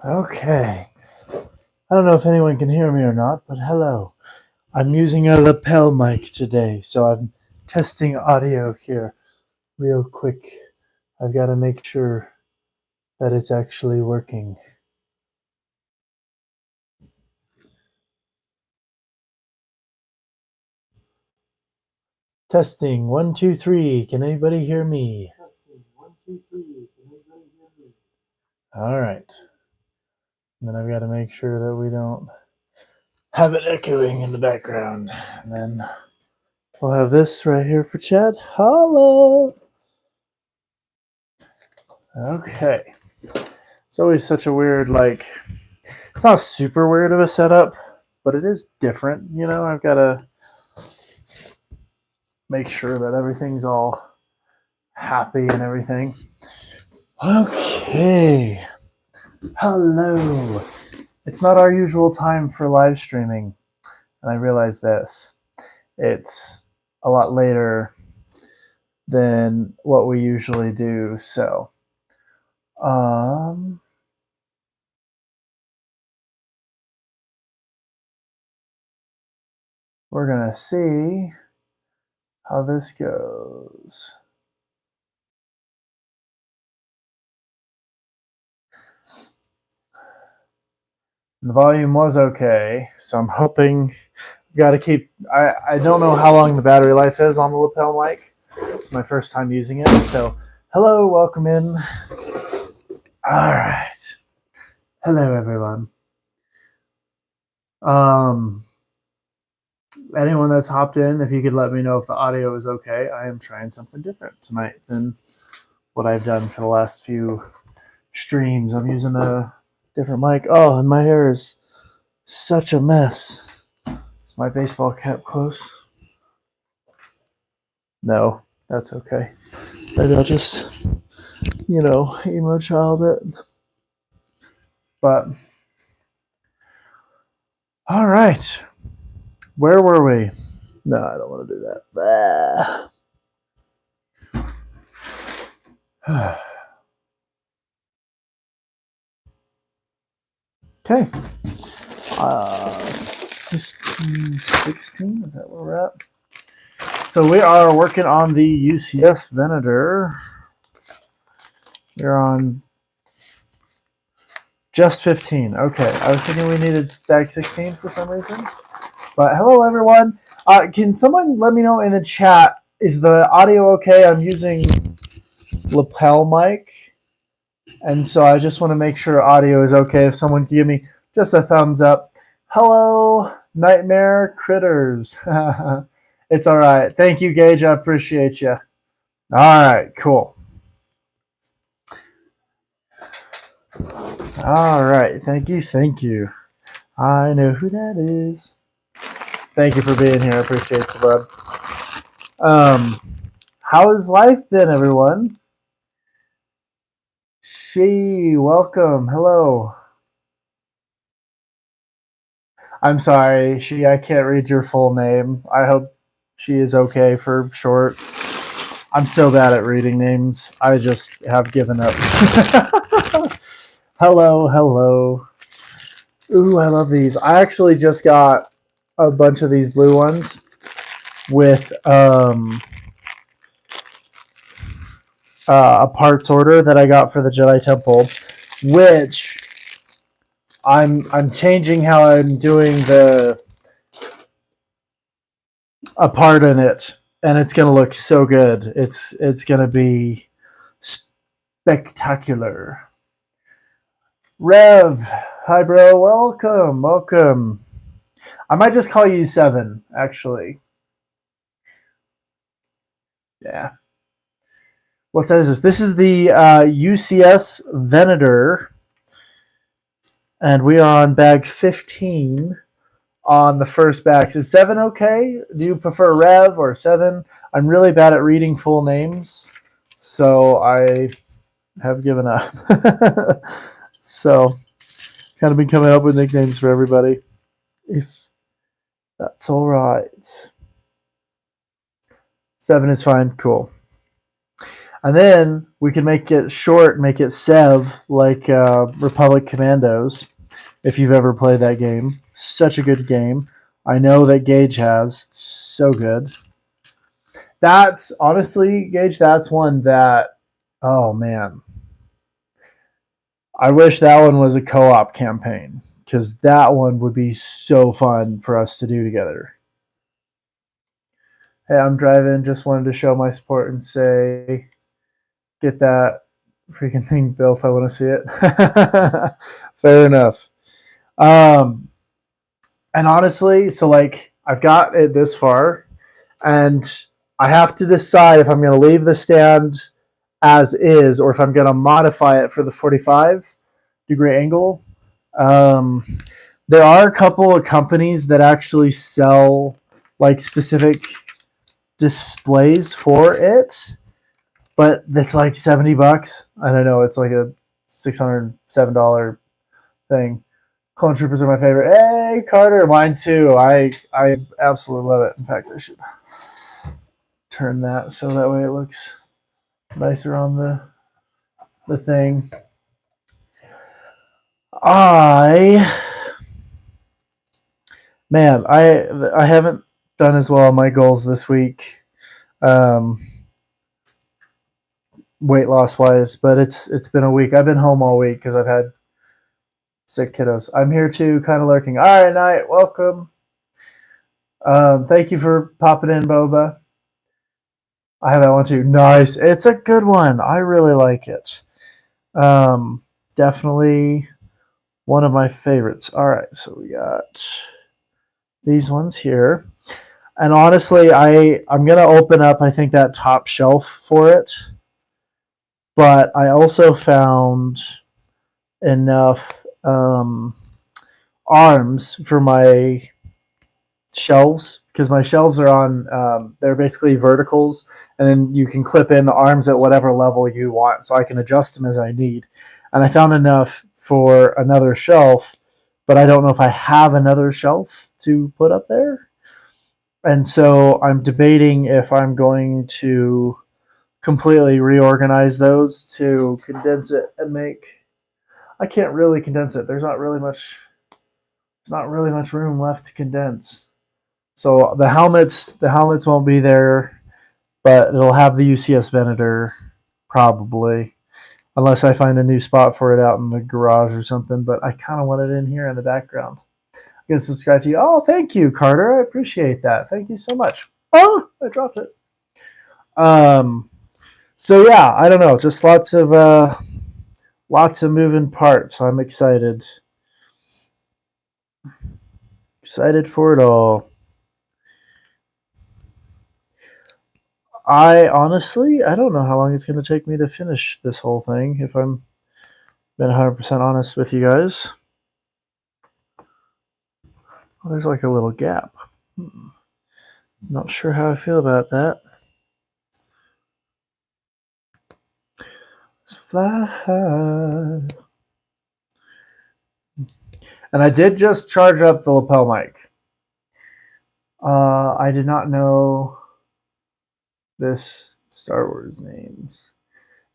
Okay. I don't know if anyone can hear me or not, but hello. I'm using a lapel mic today, so I'm testing audio here real quick. I've got to make sure that it's actually working. Testing 1, 2, 3. Can anybody hear me? Testing 1, 2, 3. Can anybody hear me? All right. And then I've got to make sure that we don't have it echoing in the background. And then we'll have this right here for chat. Hello. Okay. It's always such a weird, it's not super weird of a setup, but it is different. I've got to make sure that everything's all happy and everything. Okay. Hello. It's not our usual time for live streaming, and I realize this. It's a lot later than what we usually do, so we're gonna see how this goes. The volume was okay, so I'm hoping. Got to keep. I don't know how long the battery life is on the lapel mic. It's my first time using it, so hello, welcome in. All right, hello everyone. Anyone that's hopped in, if you could let me know if the audio is okay. I am trying something different tonight than what I've done for the last few streams. I'm using a different mic. Oh, and my hair is such a mess. Is my baseball cap close? No, that's okay. Maybe I'll just, emo child it. But, all right. Where were we? No, I don't want to do that. Okay. 15, 16, is that where we're at? So we are working on the UCS Venator. We're on just 15. Okay, I was thinking we needed bag 16 for some reason. But hello, everyone. Can someone let me know in the chat, is the audio okay? I'm using lapel mic, and so I just want to make sure audio is okay. If someone can give me just a thumbs up. Hello, Nightmare Critters. It's all right. Thank you, Gage. I appreciate you. All right, cool. All right, thank you. I know who that is. Thank you for being here. I appreciate you, bud. How has life been, everyone? Welcome. Hello. I'm sorry, I can't read your full name. I hope she is okay for short. I'm so bad at reading names. I just have given up. Hello. Ooh, I love these. I actually just got a bunch of these blue ones with a parts order that I got for the Jedi Temple, which I'm changing how I'm doing a part in it, and it's gonna look so good. It's gonna be spectacular. Rev, hi bro, welcome. I might just call you 7, actually. Yeah. What size is this? This is the UCS Venator, and we are on bag 15 on the first backs. Is 7 okay? Do you prefer Rev or 7? I'm really bad at reading full names, so I have given up. So, kind of been coming up with nicknames for everybody, if that's all right. 7 is fine. Cool. And then we can make it short, make it Sev, like Republic Commandos, if you've ever played that game. Such a good game. I know that Gage has. So good. That's, honestly, Gage, that's one that, oh man. I wish that one was a co-op campaign, because that one would be so fun for us to do together. Hey, I'm driving. Just wanted to show my support and say, get that freaking thing built. I want to see it. Fair enough. And honestly, so like I've got it this far, and I have to decide if I'm going to leave the stand as is or if I'm going to modify it for the 45-degree angle. There are a couple of companies that actually sell like specific displays for it, but it's like $70. I don't know. It's like a $607 thing. Clone Troopers are my favorite. Hey, Carter, mine too. I absolutely love it. In fact, I should turn that so that way it looks nicer on the thing. Man, I haven't done as well on my goals this week, weight loss wise, but it's been a week. I've been home all week because I've had sick kiddos. I'm here too, kind of lurking. All right, Knight, welcome. Thank you for popping in, Boba. I have that one too. Nice. It's a good one. I really like it. Definitely one of my favorites. All right, so we got these ones here. And honestly, I'm going to open up, I think, that top shelf for it. But I also found enough arms for my shelves, because my shelves are on, they're basically verticals, and then you can clip in the arms at whatever level you want, so I can adjust them as I need. And I found enough for another shelf, but I don't know if I have another shelf to put up there. And so I'm debating if I'm going to completely reorganize those to condense it and make. I can't really condense it. There's not really much room left to condense. So the helmets won't be there, but it'll have the UCS Venator probably, unless I find a new spot for it out in the garage or something. But I kind of want it in here in the background. I'm going to subscribe to you. Oh, thank you, Carter. I appreciate that. Thank you so much. Oh, I dropped it. So yeah, I don't know. Just lots of moving parts. I'm excited. Excited for it all. I don't know how long it's going to take me to finish this whole thing, if I'm being 100% honest with you guys. Well, there's like a little gap. Not sure how I feel about that. Let's fly. And I did just charge up the lapel mic. I did not know this Star Wars names.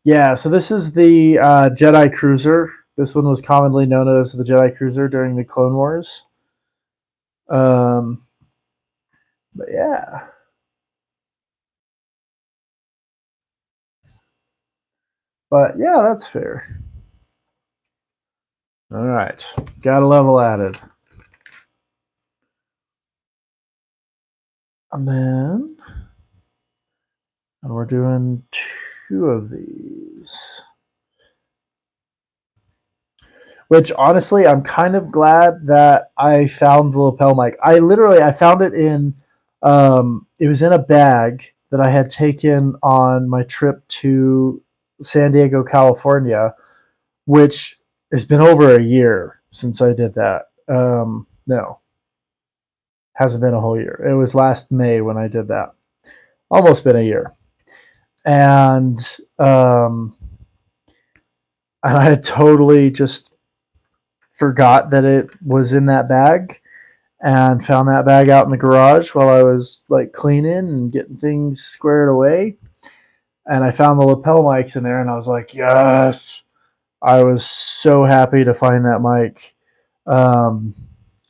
Yeah, so this is the Jedi Cruiser. This one was commonly known as the Jedi Cruiser during the Clone Wars. But yeah. But yeah, that's fair. All right, got a level added. And then we're doing 2 of these. Which honestly, I'm kind of glad that I found the lapel mic. I found it in, it was in a bag that I had taken on my trip to San Diego, California, which has been over a year since I did that. No, hasn't been a whole year. It was last May when I did that. Almost been a year. And I had totally just forgot that it was in that bag, and found that bag out in the garage while I was like cleaning and getting things squared away. and I found the lapel mics in there, and I was like, yes. I was so happy to find that mic,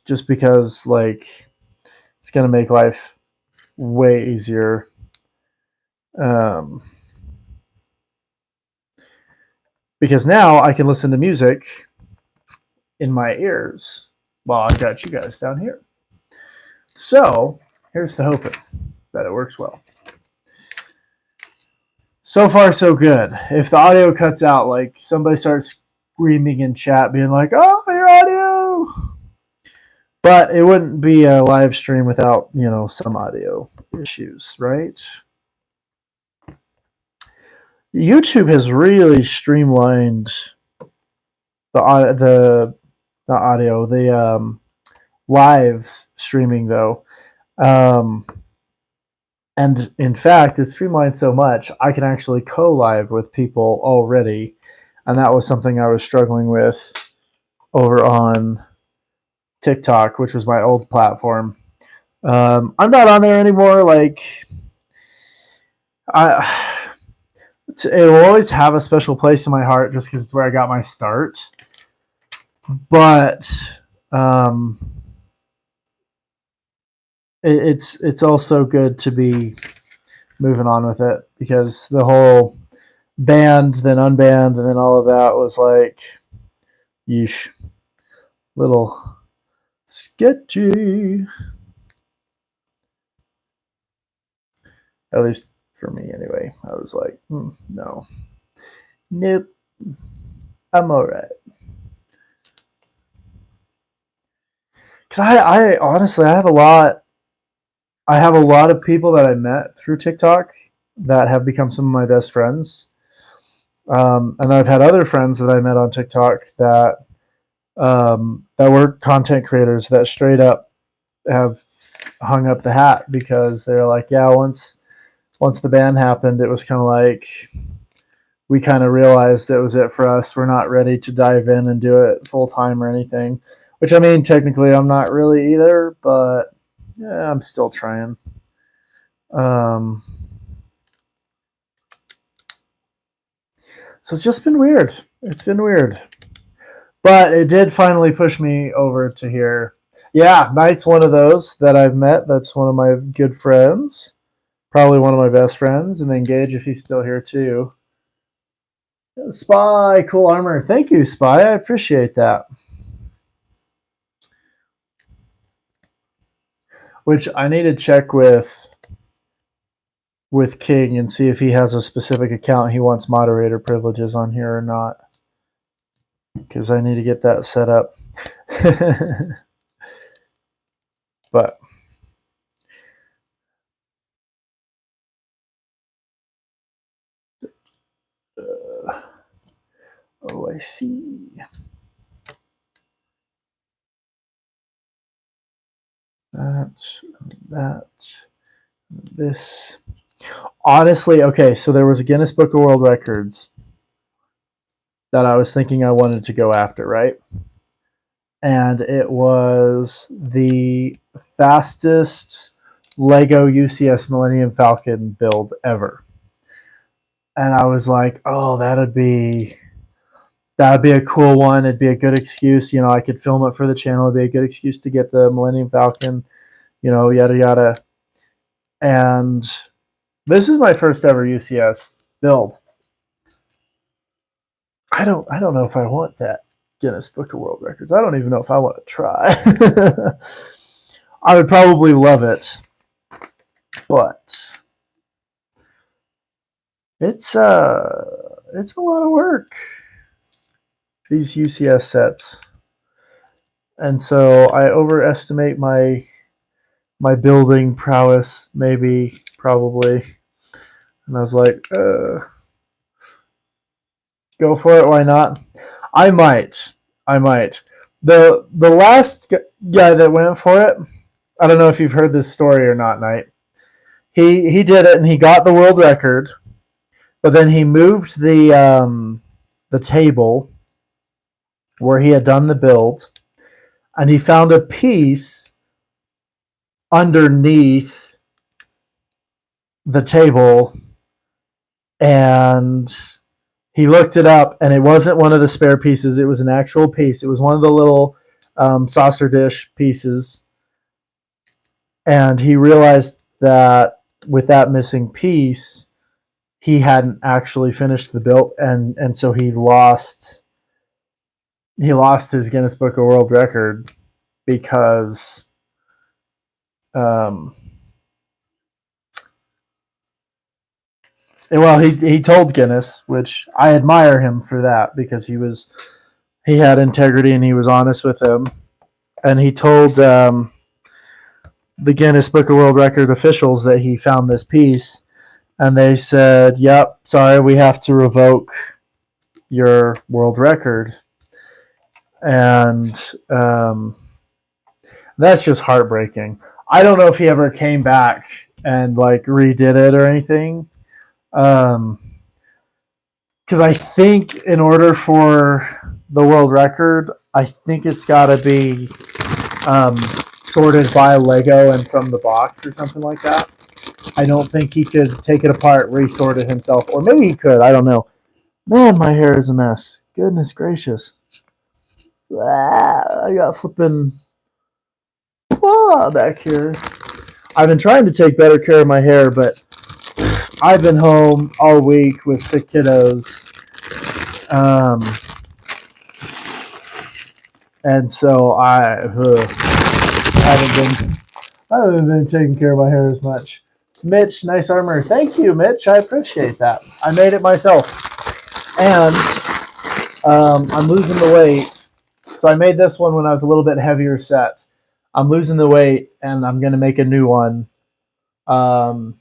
just because like it's gonna make life way easier. Because now I can listen to music in my ears while I've got you guys down here. So here's to hoping that it works well. So far, so good. If the audio cuts out, like somebody starts screaming in chat, being like, "Oh, your audio," but it wouldn't be a live stream without, some audio issues, right? YouTube has really streamlined the audio, the live streaming though. And in fact, it's streamlined so much, I can actually co-live with people already. And that was something I was struggling with over on TikTok, which was my old platform. I'm not on there anymore. Like, it will always have a special place in my heart just because it's where I got my start. But it's also good to be moving on with it, because the whole banned, then unbanned, and then all of that was like, yeesh, little sketchy. At least for me, anyway. I was like, no, nope, I'm all right. Because I honestly, I have a lot of people that I met through TikTok that have become some of my best friends. And I've had other friends that I met on TikTok that were content creators that straight up have hung up the hat, because they're like, yeah, once the ban happened, it was kind of like we kind of realized that was it for us. We're not ready to dive in and do it full time or anything. Which, I mean, technically I'm not really either, but yeah, I'm still trying. So it's just been weird. It's been weird. But it did finally push me over to here. Yeah, Knight's one of those that I've met. That's one of my good friends. Probably one of my best friends. And then Gage, if he's still here too. Spy, cool armor. Thank you, Spy. I appreciate that. Which I need to check with King and see if he has a specific account he wants moderator privileges on here or not. Because I need to get that set up. But oh, I see. That, this. Honestly, okay, so there was a Guinness Book of World Records that I was thinking I wanted to go after, right? And it was the fastest Lego UCS Millennium Falcon build ever. And I was like, oh, that'd be a cool one. It'd be a good excuse. I could film it for the channel. It'd be a good excuse to get the Millennium Falcon, yada, yada. And this is my first ever UCS build. I don't know if I want that Guinness Book of World Records. I don't even know if I want to try. I would probably love it, but it's a lot of work, these UCS sets. And so I overestimate my building prowess, probably. And I was like, go for it, why not? I might. The last guy that went for it, I don't know if you've heard this story or not, Knight. He did it and he got the world record, but then he moved the table where he had done the build, and he found a piece underneath the table and he looked it up, and it wasn't one of the spare pieces. It was an actual piece. It was one of the little saucer dish pieces. And he realized that with that missing piece, he hadn't actually finished the build, and so he lost his Guinness Book of World Record because well, he told Guinness, which I admire him for that, because he had integrity and he was honest with him, and he told the Guinness Book of World Record officials that he found this piece, and they said, "Yep, sorry, we have to revoke your world record," and that's just heartbreaking. I don't know if he ever came back and like redid it or anything. Because I think in order for the world record, I think it's got to be sorted by Lego and from the box or something like that. I don't think he could take it apart, resort it himself, or maybe he could. I don't know. Man, my hair is a mess. Goodness gracious. I got flipping back here. I've been trying to take better care of my hair, but I've been home all week with sick kiddos. And so I haven't been taking care of my hair as much. Mitch, nice armor. Thank you, Mitch. I appreciate that. I made it myself. And I'm losing the weight. So I made this one when I was a little bit heavier set. I'm losing the weight, and I'm going to make a new one. And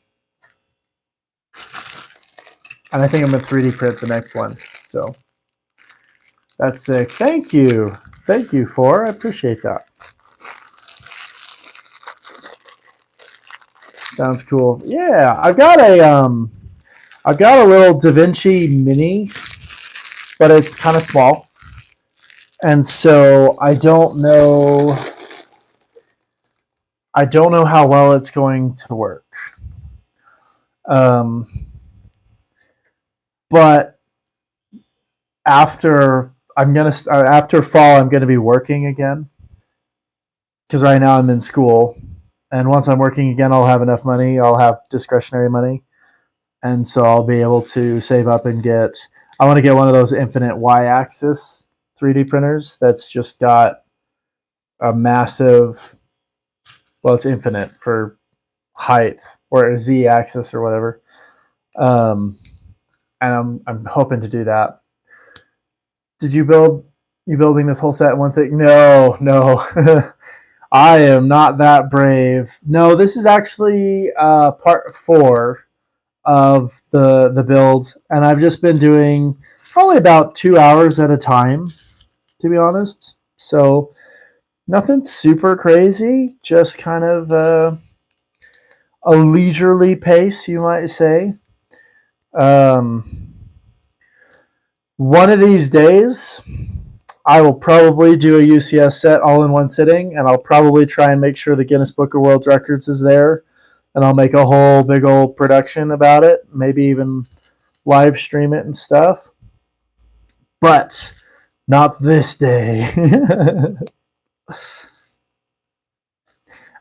I think I'm going to 3D print the next one. So that's sick. Thank you. Thank you, for. I appreciate that. Sounds cool. Yeah, I've got a little DaVinci Mini, but it's kind of small. And so I don't know how well it's going to work. But after fall, I'm gonna be working again, because right now I'm in school, and once I'm working again, I'll have enough money. I'll have discretionary money, and so I'll be able to save up and get. I want to get one of those infinite Y-axis 3D printers that's just got a massive. Well, it's infinite for height, or a Z-axis or whatever. And I'm hoping to do that. Did you building this whole set in one set? No. I am not that brave. No, this is actually part 4 of the build, and I've just been doing probably about 2 hours at a time, to be honest. So nothing super crazy, just kind of a leisurely pace, you might say. One of these days, I will probably do a UCS set all in one sitting, and I'll probably try and make sure the Guinness Book of World Records is there, and I'll make a whole big old production about it, maybe even live stream it and stuff. But not this day.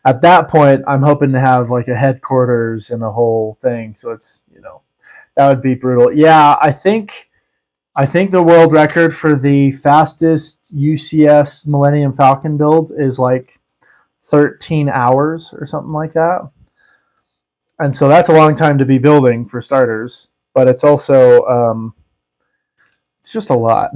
At that point, I'm hoping to have like a headquarters and a whole thing, so it's, that would be brutal. Yeah, I think the world record for the fastest UCS Millennium Falcon build is like 13 hours or something like that. And so that's a long time to be building, for starters, but it's also it's just a lot.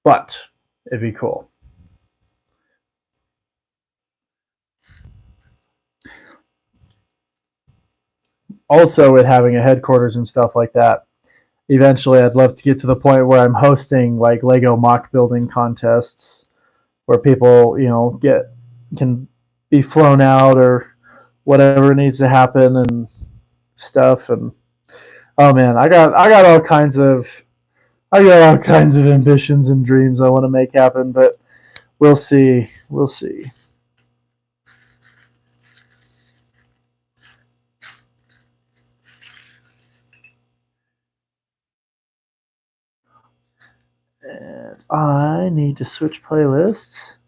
But it'd be cool. Also, with having a headquarters and stuff like that, eventually I'd love to get to the point where I'm hosting like Lego mock building contests where people, can be flown out or whatever needs to happen and stuff. And oh man, I got all kinds of ambitions and dreams I want to make happen, but we'll see. I need to switch playlists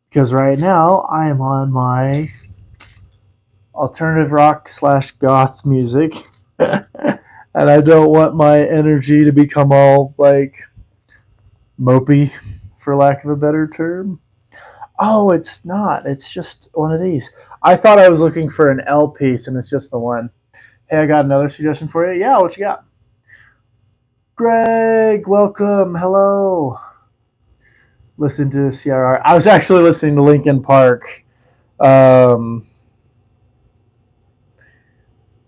because right now I am on my alternative rock / goth music. And I don't want my energy to become all like mopey, for lack of a better term. Oh, it's not. It's just one of these. I thought I was looking for an L piece, and it's just the one. Hey, I got another suggestion for you. Yeah, what you got? Greg, welcome. Hello. Listen to CRR. I was actually listening to Linkin Park.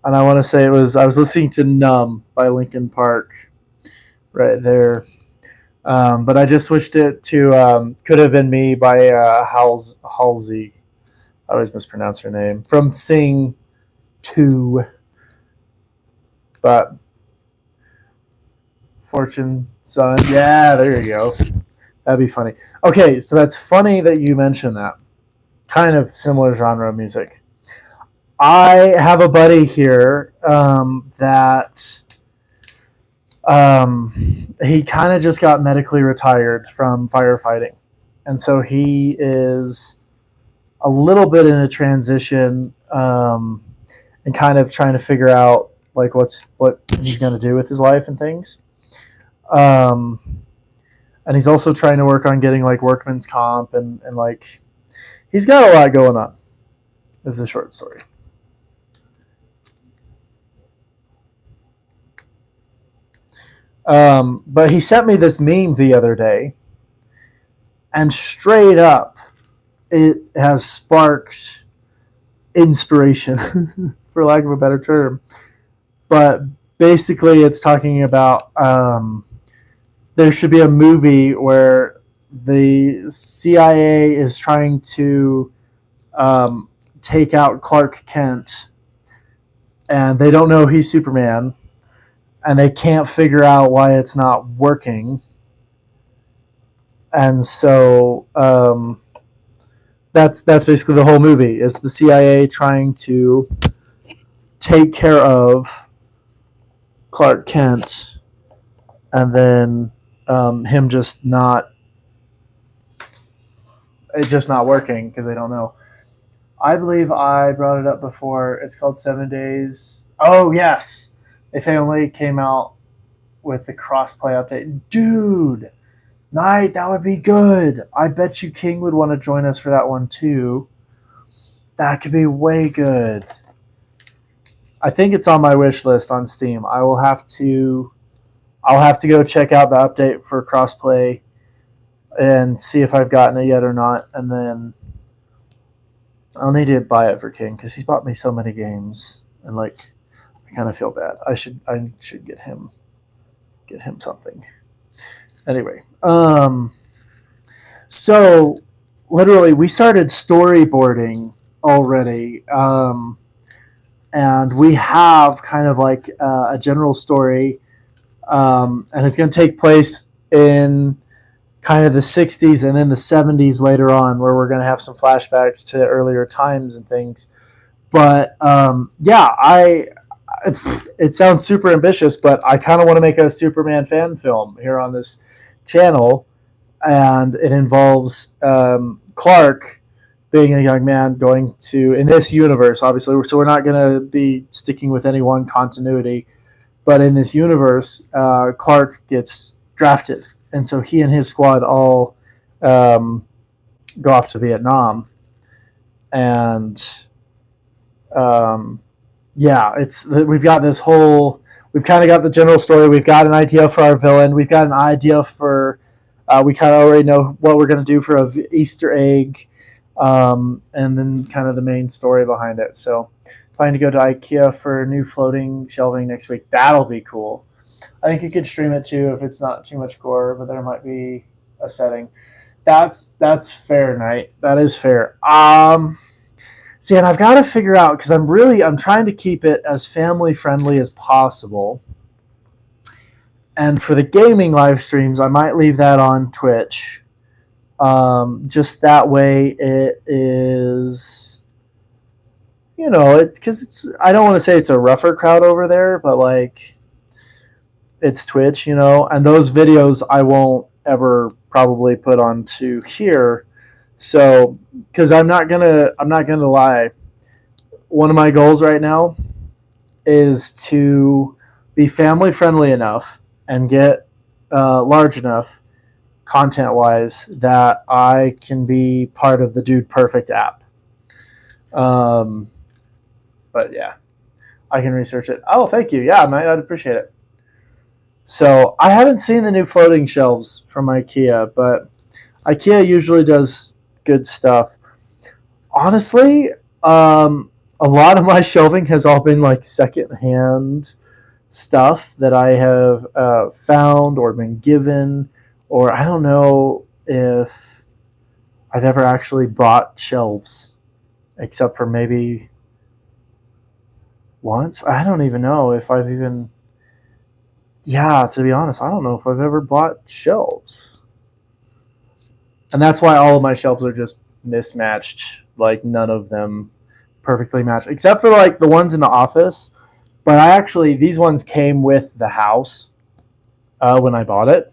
And I want to say I was listening to Numb by Linkin Park right there. But I just switched it to Could Have Been Me by Halsey. I always mispronounce her name. From Sing 2. But Fortune Son. Yeah, there you go. That'd be funny. Okay, so that's funny that you mentioned that. Kind of similar genre of music. I have a buddy here that he kind of just got medically retired from firefighting. And so he is a little bit in a transition and kind of trying to figure out like what he's going to do with his life and things. And he's also trying to work on getting like workman's comp and like he's got a lot going on. This is a short story. But he sent me this meme the other day, and straight up, it has sparked inspiration, for lack of a better term. But basically, it's talking about there should be a movie where the CIA is trying to take out Clark Kent, and they don't know he's Superman. And they can't figure out why it's not working. And so that's basically the whole movie. It's the CIA trying to take care of Clark Kent, and then him just not working because they don't know. I believe I brought it up before. It's called 7 Days. Oh, yes. They finally came out with the crossplay update. Dude, Knight, that would be good. I bet you King would want to join us for that one too. That could be way good. I think it's on my wish list on Steam. I'll have to go check out the update for crossplay and see if I've gotten it yet or not, and then I'll need to buy it for King because he's bought me so many games, and like I kind of feel bad. I should get him something. Anyway, so literally we started storyboarding already, and we have kind of like a general story, and it's going to take place in kind of the 60s and in the 70s later on, where we're going to have some flashbacks to earlier times and things. But it sounds super ambitious, but I kind of want to make a Superman fan film here on this channel, and it involves Clark being a young man going to, in this universe, obviously, so we're not going to be sticking with any one continuity, but in this universe, Clark gets drafted, and so he and his squad all go off to Vietnam, and we've got this whole, we've kind of got the general story, we've got an idea for our villain, we've got an idea for, we kind of already know what we're going to do for an Easter egg, and then kind of the main story behind it. So planning to go to IKEA for new floating shelving next week. That'll be cool. I think you could stream it too if it's not too much gore, but there might be a setting. That's fair, Knight. That is fair. See, and I've got to figure out, because I'm trying to keep it as family friendly as possible. And for the gaming live streams, I might leave that on Twitch. Just that way it is, because I don't want to say it's a rougher crowd over there, but like it's Twitch, and those videos I won't ever probably put onto here. So, because I'm not gonna lie, one of my goals right now is to be family friendly enough and get large enough content wise that I can be part of the Dude Perfect app. Um, but yeah, I can research it. Oh, thank you. Yeah, I'd appreciate it. So I haven't seen the new floating shelves from IKEA, but IKEA usually does good stuff. Honestly, a lot of my shelving has all been like secondhand stuff that I have found or been given, or I don't know if I've ever actually bought shelves, except for maybe once. I don't even know if I've even. Yeah, to be honest, I don't know if I've ever bought shelves. And that's why all of my shelves are just mismatched. Like none of them perfectly match, except for like the ones in the office. But these ones came with the house when I bought it,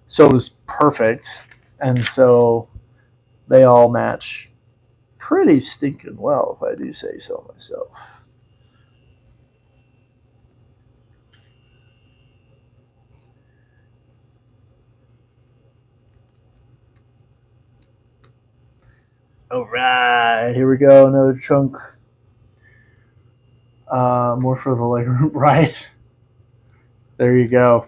so it was perfect, and so they all match pretty stinking well, if I do say so myself. All right, here we go. Another chunk. More for the leg room, right? There you go.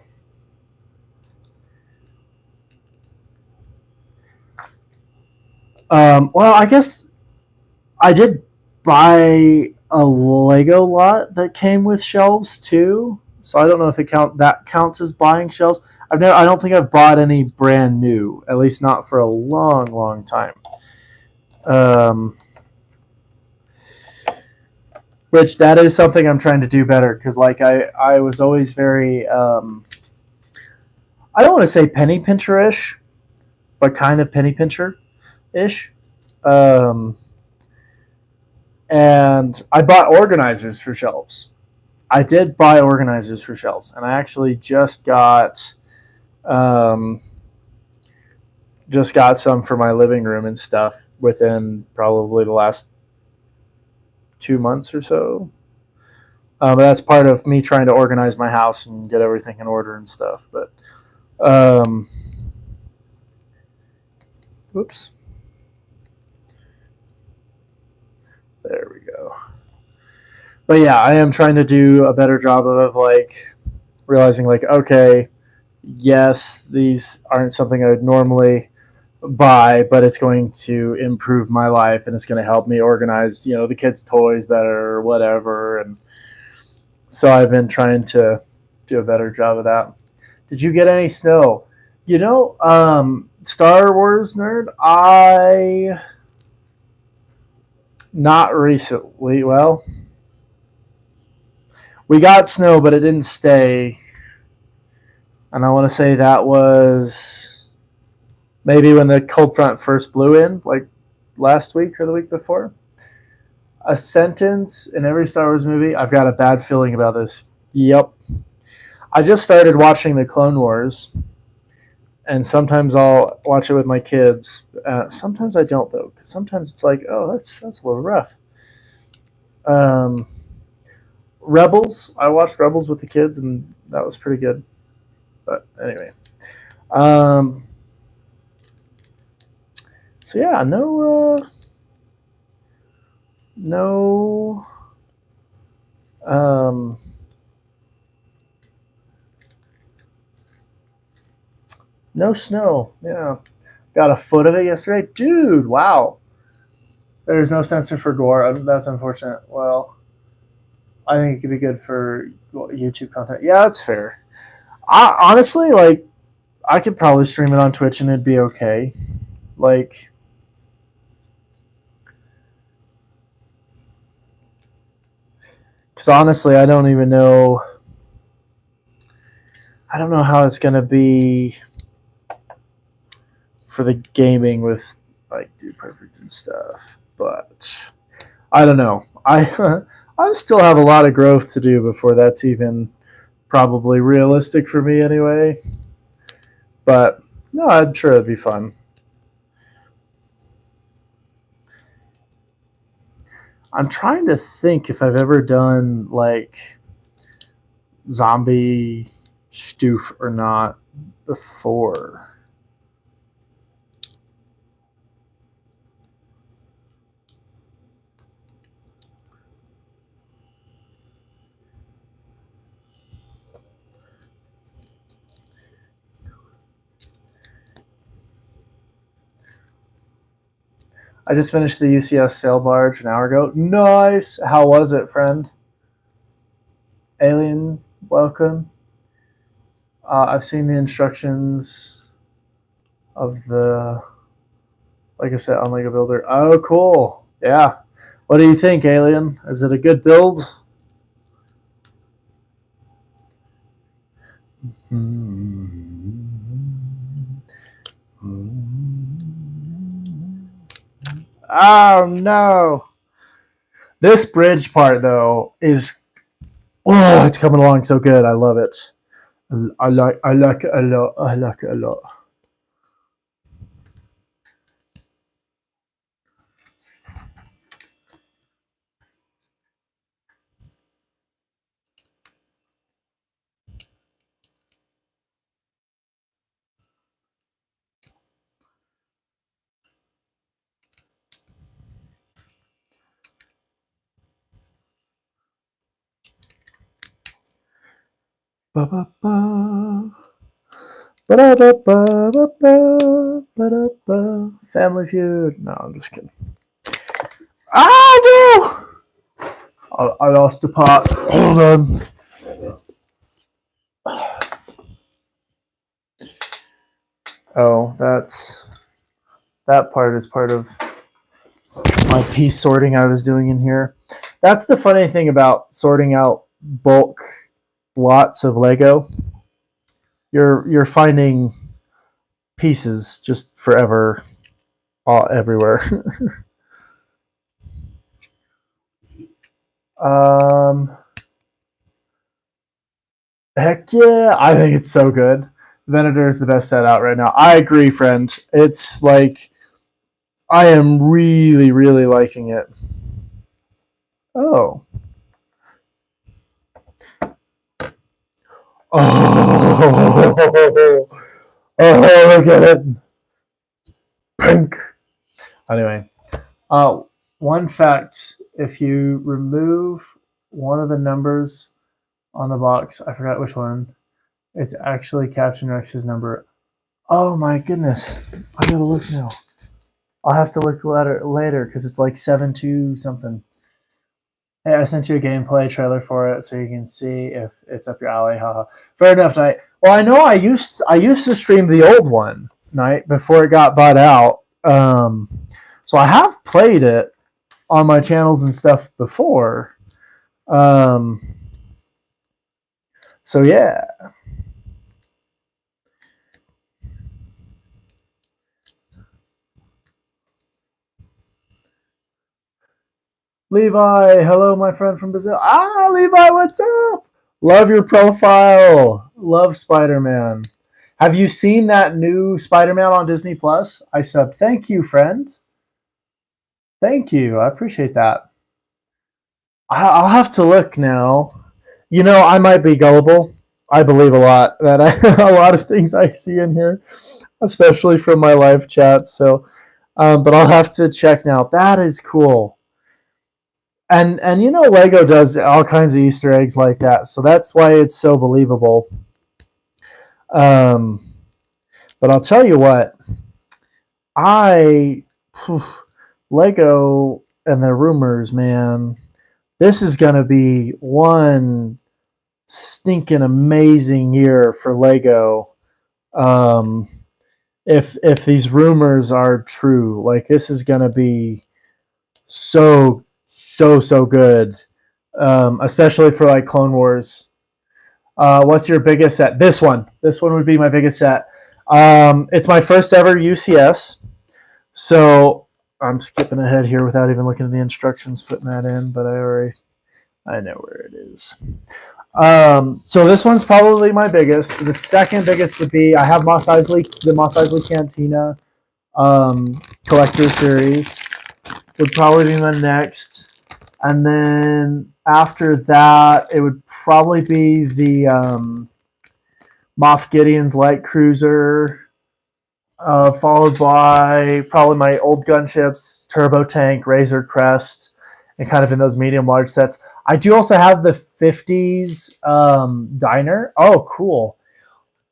Well, I guess I did buy a Lego lot that came with shelves too. So I don't know if that counts as buying shelves. I don't think I've bought any brand new, at least not for a long, long time. Um, which that is something I'm trying to do better because like I was always very I don't want to say penny pincher ish, but kind of penny pincher ish. Um, and I bought organizers for shelves. I did buy organizers for shelves, and I actually um, just got some for my living room and stuff within probably the last 2 months or so. But that's part of me trying to organize my house and get everything in order and stuff. But um, whoops, there we go. But yeah, I am trying to do a better job of like realizing like okay, yes, these aren't something I would normally buy, but it's going to improve my life and it's going to help me organize, the kids' toys better or whatever. And so I've been trying to do a better job of that. Did you get any snow? Star Wars nerd, I not recently. Well, we got snow, but it didn't stay. And I want to say that was maybe when the cold front first blew in, like last week or the week before. A sentence in every Star Wars movie. I've got a bad feeling about this. Yep. I just started watching the Clone Wars, and sometimes I'll watch it with my kids. Sometimes I don't though, because sometimes it's like, oh, that's a little rough. Rebels. I watched Rebels with the kids, and that was pretty good. But anyway, so yeah, no, um, no snow. Yeah, got a foot of it yesterday, dude. Wow. There's no sensor for gore. That's unfortunate. Well, I think it could be good for YouTube content. Yeah, that's fair. Honestly, like, I could probably stream it on Twitch and it'd be okay. Like, because honestly, I don't even know. I don't know how it's gonna be for the gaming with like Dude Perfect and stuff, but I don't know. I still have a lot of growth to do before that's even probably realistic for me anyway. But No, I'm sure it'd be fun. I'm trying to think if I've ever done like zombie stoof or not before. I just finished the UCS sail barge an hour ago. Nice. How was it, friend? Alien, welcome. I've seen the instructions of the, like I said, on Lego Builder. Oh, cool. Yeah. What do you think, Alien? Is it a good build? Oh no! This bridge part though is it's coming along so good. I love it. I like it a lot. I like it a lot. Ba ba ba. Ba-da-ba-ba-ba-ba. Family Feud. No, I'm just kidding. Oh no! I lost the pot. Hold on. Oh, that part is part of my piece sorting I was doing in here. That's the funny thing about sorting out bulk lots of Lego. You're finding pieces just forever, all everywhere. Heck yeah, I think it's so good. Venator is the best set out right now. I agree, friend. It's like I am really, really liking it. Oh. Oh, oh, look at it. Pink. Anyway, one fact, if you remove one of the numbers on the box, I forgot which one, it's actually Captain Rex's number. Oh my goodness. I gotta look now. I'll have to look later because it's like 7-2 something. Hey, I sent you a gameplay trailer for it so you can see if it's up your alley. Haha. Fair enough, Knight. Well, I know I used to stream the old one, Knight, before it got bought out. So I have played it on my channels and stuff before. So yeah. Levi, hello, my friend from Brazil. Ah, Levi, what's up? Love your profile. Love Spider-Man. Have you seen that new Spider-Man on Disney Plus? I sub. Thank you, friend. Thank you. I appreciate that. I'll have to look now. You know, I might be gullible. I believe a lot that a lot of things I see in here, especially from my live chat. So, but I'll have to check now. That is cool. And you know, Lego does all kinds of Easter eggs like that, so that's why it's so believable. Um, but I'll tell you what, I Lego and the rumors, man. This is gonna be one stinking amazing year for Lego. Um, if these rumors are true, like this is gonna be so good, especially for like Clone Wars. What's your biggest set? This one. This one would be my biggest set. It's my first ever UCS, so I'm skipping ahead here without even looking at the instructions, putting that in. But I know where it is. So this one's probably my biggest. The second biggest would be I have the Mos Eisley Cantina collector series would probably be my next. And then after that, it would probably be the Moff Gideon's Light Cruiser, followed by probably my old gunships, Turbo Tank, Razor Crest, and kind of in those medium large sets. I do also have the 50s diner. Oh, cool.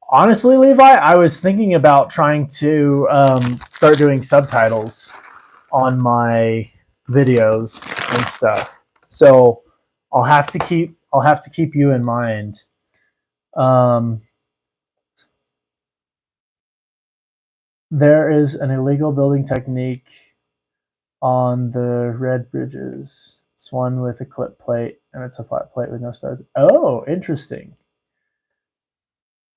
Honestly, Levi, I was thinking about trying to start doing subtitles on my videos and stuff. So I'll have to keep you in mind. There is an illegal building technique on the red bridges. It's one with a clip plate, and it's a flat plate with no studs. Oh, interesting.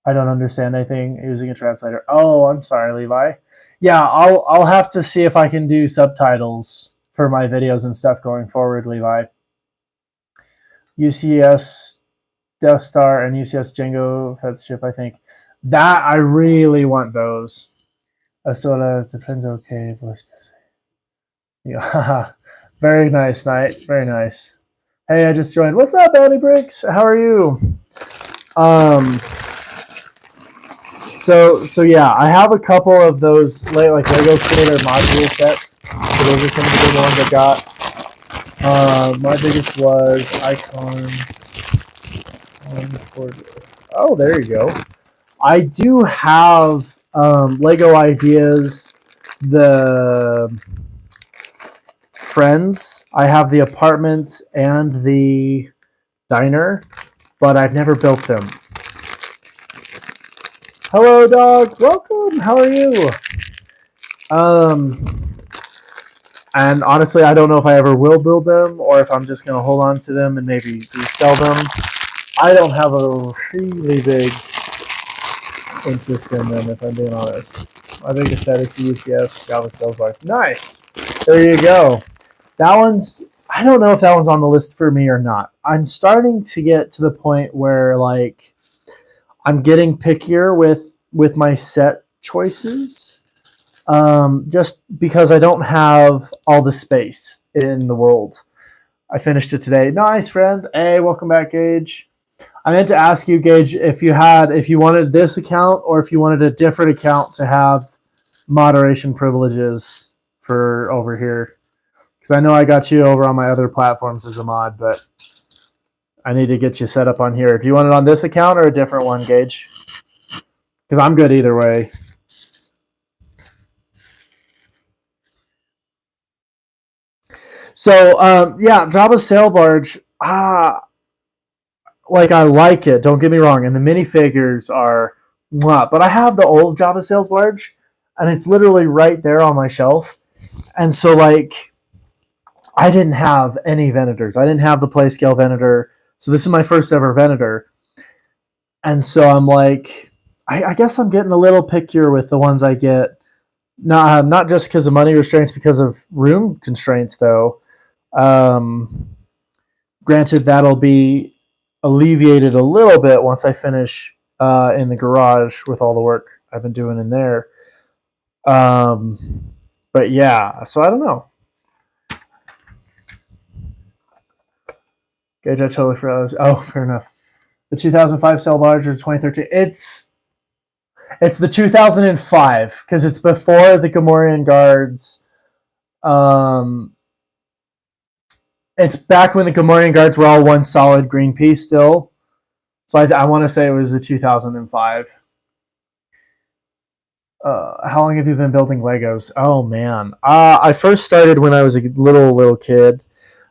I don't understand anything using a translator. Oh, I'm sorry, Levi. Yeah, I'll have to see if I can do subtitles for my videos and stuff going forward, Levi. UCS Death Star and UCS Django Fed ship, I think. That I really want those. Soda depends. Okay, voice. Yeah, very nice, Knight. Very nice. Hey, I just joined. What's up, Andy Bricks? How are you? So yeah, I have a couple of those like Lego Creator module sets. So those are some of the big ones I got. My biggest was Icons. Oh, there you go. I do have Lego Ideas, the Friends. I have the apartments and the diner, but I've never built them. Hello, dog. Welcome. How are you? And honestly, I don't know if I ever will build them or if I'm just going to hold on to them and maybe resell them. I don't have a really big interest in them, if I'm being honest. My biggest set is the UCS Java Sales Life. Nice. There you go. That one's, I don't know if that one's on the list for me or not. I'm starting to get to the point where like I'm getting pickier with my set choices, just because I don't have all the space in the world. I finished it today. Nice, friend. Hey, welcome back, Gage. I meant to ask you, Gage, if you wanted this account or if you wanted a different account to have moderation privileges for over here. Because I know I got you over on my other platforms as a mod, but I need to get you set up on here. Do you want it on this account or a different one, Gage? Because I'm good either way. So, yeah, Jabba's Sail Barge. Like, I like it. Don't get me wrong. And the minifigures are mwah. But I have the old Jabba Sails Barge, and it's literally right there on my shelf. And so, like, I didn't have any Venators. I didn't have the Playscale Venator. So this is my first ever Venator. And so I'm like, I guess I'm getting a little pickier with the ones I get. Not just because of money restraints, because of room constraints, though. Granted, that'll be alleviated a little bit once I finish in the garage with all the work I've been doing in there. But yeah, so I don't know. Gage, I totally forgot. Oh, fair enough. The 2005 Sail Barge or 2013. It's the 2005 because it's before the Gamorrean Guards. It's back when the Gamorrean Guards were all one solid green piece still. So I want to say it was the 2005. How long have you been building Legos? Oh, man. I first started when I was a little kid.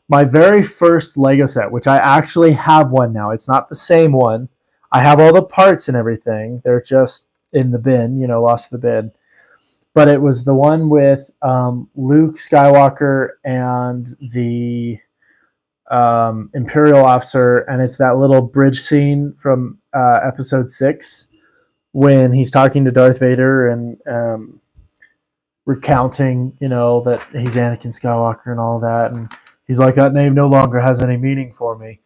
My very first Lego set, which I actually have one now. It's not the same one. I have all the parts and everything. They're just in the bin, lost the bin. But it was the one with Luke Skywalker and the Imperial officer, and it's that little bridge scene from episode 6 when he's talking to Darth Vader and recounting, that he's Anakin Skywalker and all that, and He's like, that name no longer has any meaning for me.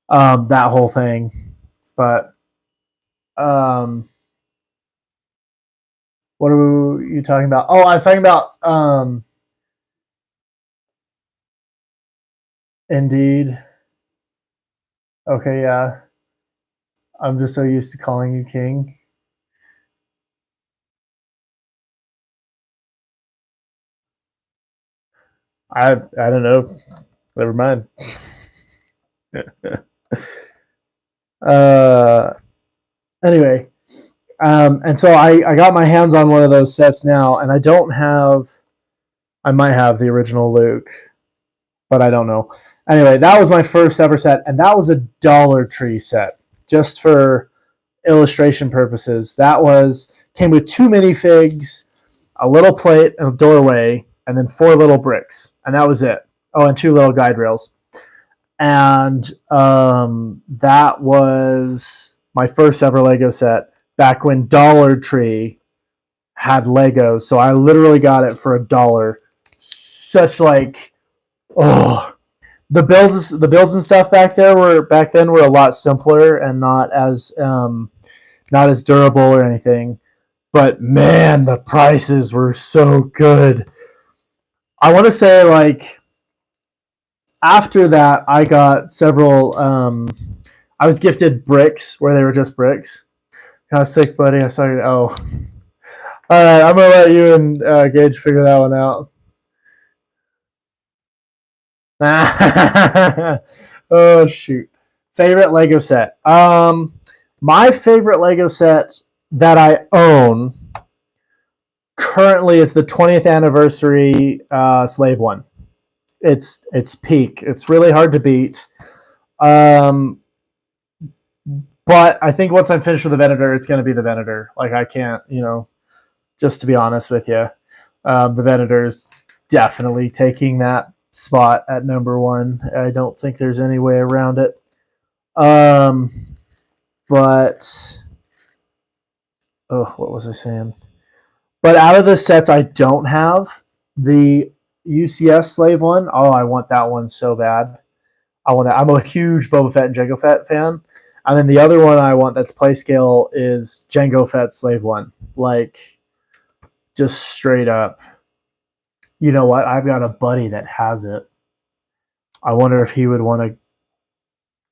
That whole thing. But what are you talking about? Oh, I was talking about Indeed. Okay, yeah. I'm just so used to calling you King. I don't know. Never mind. uh, anyway, and so I got my hands on one of those sets now, and I don't have. I might have the original Luke, but I don't know. Anyway, that was my first ever set, and that was a Dollar Tree set, just for illustration purposes. That was came with 2 minifigs, a little plate, and a doorway, and then 4 little bricks, and that was it. Oh, and 2 little guide rails. And that was my first ever Lego set back when Dollar Tree had Legos. So I literally got it for $1. Such like, oh, the builds and stuff back then were a lot simpler and not as durable or anything. But man, the prices were so good. I want to say like after that, I got several. I was gifted bricks where they were just bricks. Kind of sick, buddy. I saw you. Oh, all right. I'm gonna let you and Gage figure that one out. Oh shoot! Favorite Lego set. My favorite Lego set that I own currently is the 20th anniversary Slave one. It's peak. It's really hard to beat. But I think once I'm finished with the Venator, it's going to be the Venator. Like I can't, just to be honest with you, the Venator is definitely taking that spot at number 1. I don't think there's any way around it. But what was I saying? But out of the sets I don't have, the UCS Slave one, oh, I want that one so bad. I want that. I'm a huge Boba Fett and Jango Fett fan. And then the other one I want that's play scale is Jango Fett Slave 1. Like, just straight up. You know what? I've got a buddy that has it. I wonder if he would want to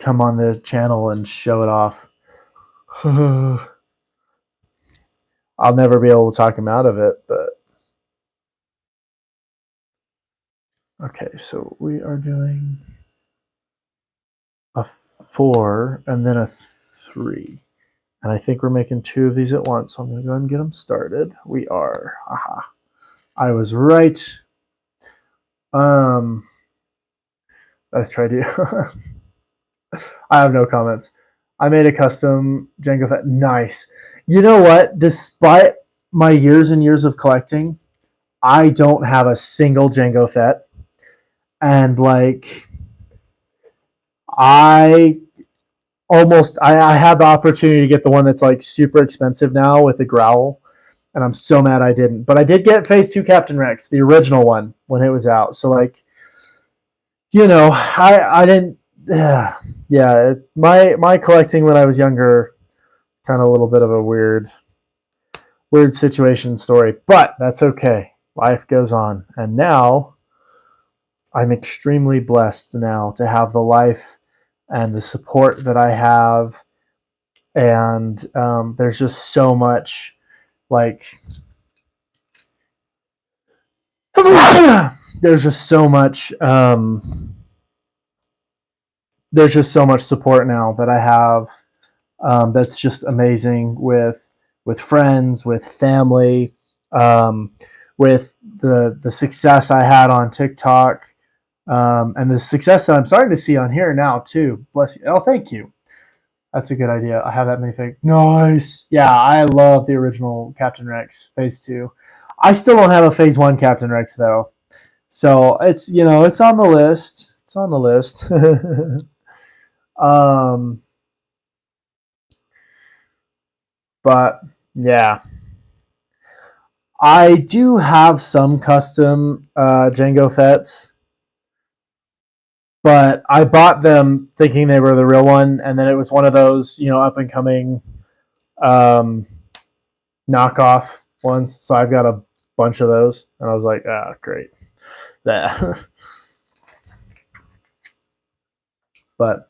come on the channel and show it off. I'll never be able to talk him out of it, but... Okay, so we are doing a 4 and then a 3. And I think we're making 2 of these at once, so I'm going to go ahead and get them started. We are. Aha. I was right. Let's try to... I have no comments. I made a custom Jango Fett. Nice. You know what? Despite my years and years of collecting, I don't have a single Jango Fett. And like, I have the opportunity to get the one that's like super expensive now with the growl, and I'm so mad I didn't. But I did get Phase 2 Captain Rex, the original one, when it was out. So like, I didn't. Yeah, my collecting when I was younger, kind of a little bit of a weird situation story, but that's okay. Life goes on, and now I'm extremely blessed now to have the life and the support that I have, and there's just so much like there's just so much support now that I have. That's just amazing with friends, with family, with the success I had on TikTok, and the success that I'm starting to see on here now too. Bless you. Oh, thank you. That's a good idea. I have that many fake. Nice. Yeah, I love the original Captain Rex Phase 2. I still don't have a Phase 1 Captain Rex though, so it's it's on the list. It's on the list. But yeah, I do have some custom Jango Fetts. but I bought them thinking they were the real one, and then it was one of those, up and coming um, knockoff ones. So I've got a bunch of those, and I was like, ah, great. That. But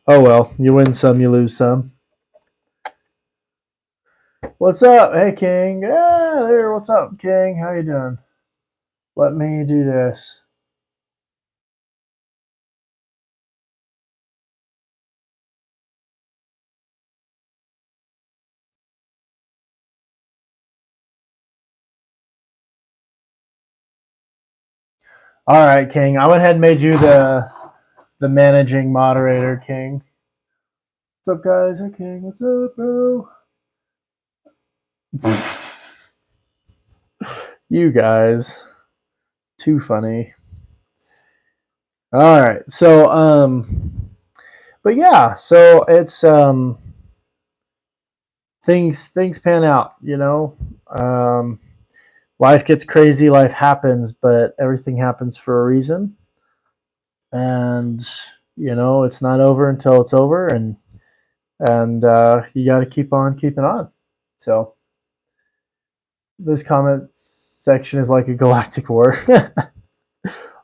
oh well, you win some, you lose some. What's up? Hey, King. Yeah, there. What's up, King? How you doing? Let me do this. All right, King. I went ahead and made you the managing moderator, King. What's up, guys? Hey, King. What's up, bro? You guys, too funny. All right, so but yeah, so it's things pan out, life gets crazy, life happens, but everything happens for a reason, and it's not over until it's over, and you got to keep on keeping on. So this comment section is like a galactic war.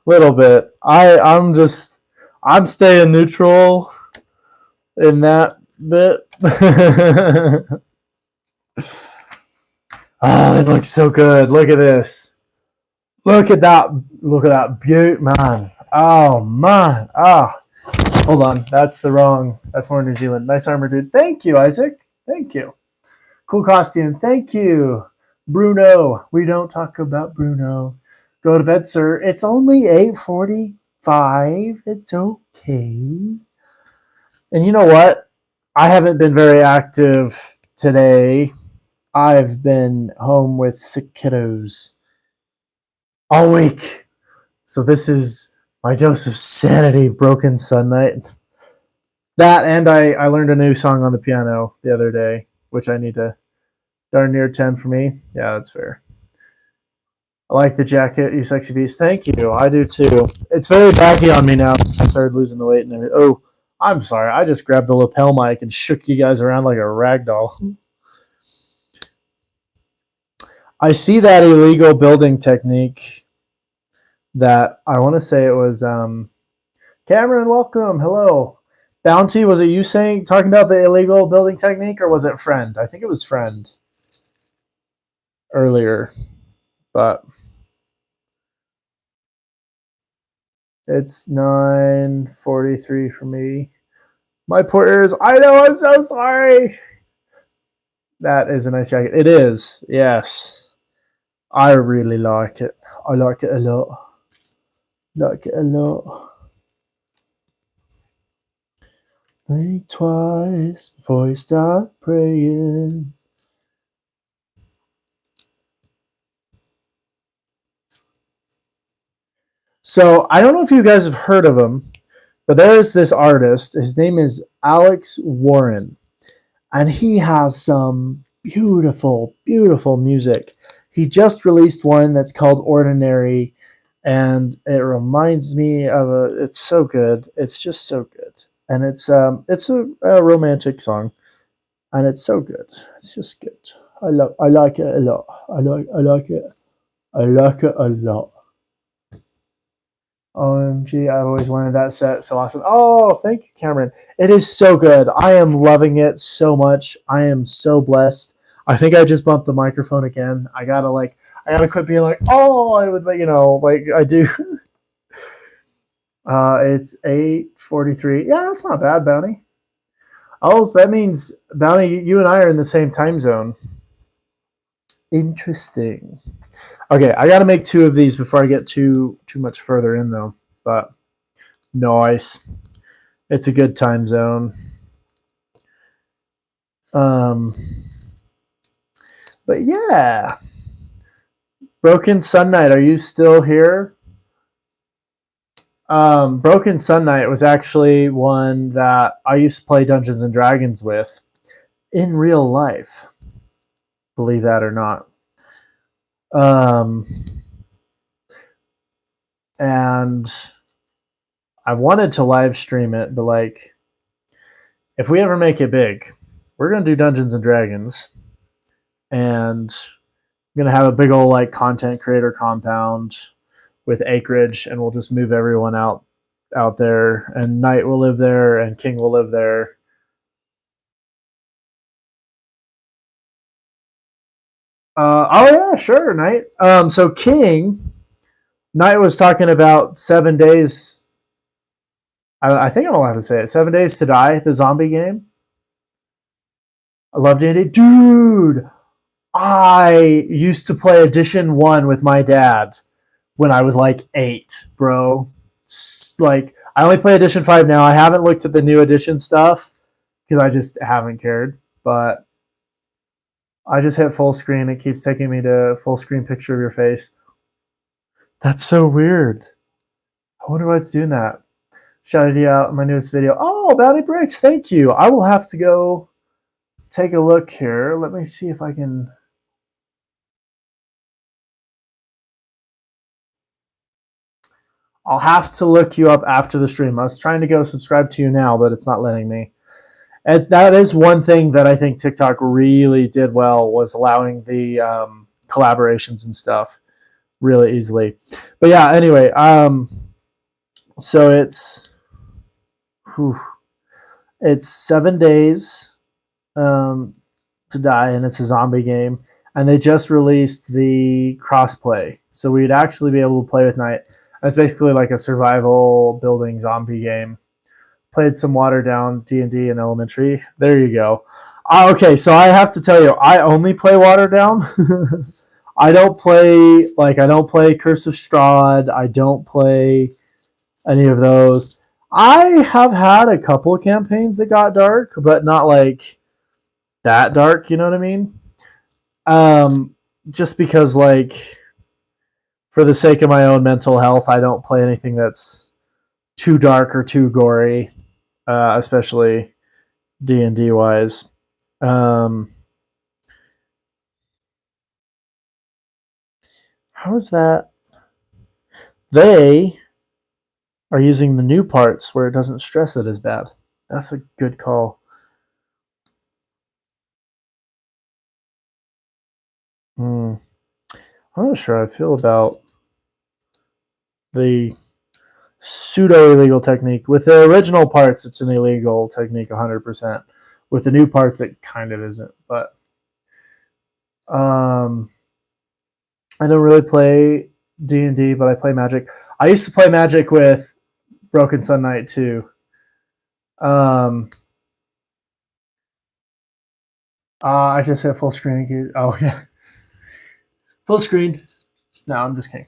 Little bit. I'm staying neutral in that bit. Oh, it looks so good. Look at this. Look at that. Look at that beaut, man. Oh man. Ah. Oh, hold on. That's more New Zealand. Nice armor, dude. Thank you, Isaac. Thank you. Cool costume. Thank you. Bruno. We don't talk about Bruno. Go to bed, sir. It's only 8:45. It's okay. And you know what? I haven't been very active today. I've been home with sick kiddos all week. So this is my dose of sanity, Broken Sun Night. That, and I learned a new song on the piano the other day, which I need to darn near 10 for me. Yeah, that's fair. I like the jacket, you sexy beast. Thank you. I do too. It's very baggy on me now since I started losing the weight and everything. Oh, I'm sorry. I just grabbed the lapel mic and shook you guys around like a rag doll. I see that illegal building technique that I want to say it was Cameron, welcome. Hello. Bounty, was it you talking about the illegal building technique, or was it Friend? I think it was Friend earlier, but it's 9:43 for me. My poor ears. I know, I'm so sorry. That is a nice jacket. It is, yes. I really like it. I like it a lot. Like it a lot. Think twice before you start praying. So I don't know if you guys have heard of him, but there is this artist. His name is Alex Warren, and he has some beautiful, beautiful music. He just released one that's called Ordinary, and it reminds me of it's so good. It's just so good, and it's a romantic song, and it's so good. It's just good. I like it a lot. I like it. I like it a lot. OMG, I've always wanted that set. So awesome. Oh, thank you, Cameron. It is so good. I am loving it so much. I am so blessed. I think I just bumped the microphone again. I gotta quit being like, oh, I would, like I do. It's 8:43. Yeah, that's not bad, Bounty. Oh, so that means, Bounty, you and I are in the same time zone. Interesting. Okay, I gotta make 2 of these before I get too much further in, though. But nice. It's a good time zone. But yeah. Broken Sun Knight, are you still here? Broken Sun Knight was actually one that I used to play Dungeons and Dragons with in real life. Believe that or not. And I've wanted to live stream it, but like, if we ever make it big, we're gonna do Dungeons and Dragons, and I'm gonna have a big old like content creator compound with acreage, and we'll just move everyone out there, and Knight will live there, and King will live there. Oh yeah, sure, Knight. So Knight was talking about 7 days. I think I'm allowed to say it. 7 Days to Die, the zombie game. I love D&D, dude. I used to play Edition 1 with my dad when I was like 8, bro. Like, I only play Edition 5 now. I haven't looked at the new edition stuff because I just haven't cared. But I just hit full screen. It keeps taking me to full screen picture of your face. That's so weird. I wonder why it's doing that. Shouted you out in my newest video. Oh, Bounty Bricks, thank you. I will have to go take a look here. Let me see if I can. I'll have to look you up after the stream. I was trying to go subscribe to you now, but it's not letting me. And that is one thing that I think TikTok really did well, was allowing the collaborations and stuff really easily. But yeah, anyway, so it's 7 days to die, and it's a zombie game. And they just released the crossplay, so we'd actually be able to play with Knight. It's basically like a survival building zombie game. Played some watered down D&D in elementary. There you go. Okay, so I have to tell you, I only play watered down. I don't play Curse of Strahd. I don't play any of those. I have had a couple of campaigns that got dark, but not like that dark, you know what I mean? Just because, like, for the sake of my own mental health, I don't play anything that's too dark or too gory, especially D&D wise. How is that? They are using the new parts where it doesn't stress it as bad. That's a good call. I'm not sure how I feel about the pseudo-illegal technique. With the original parts, it's an illegal technique 100%. With the new parts, it kind of isn't. But I don't really play D&D, but I play Magic. I used to play Magic with Broken Sun Knight too. I just hit full screen. Oh yeah, full screen. No, I'm just kidding.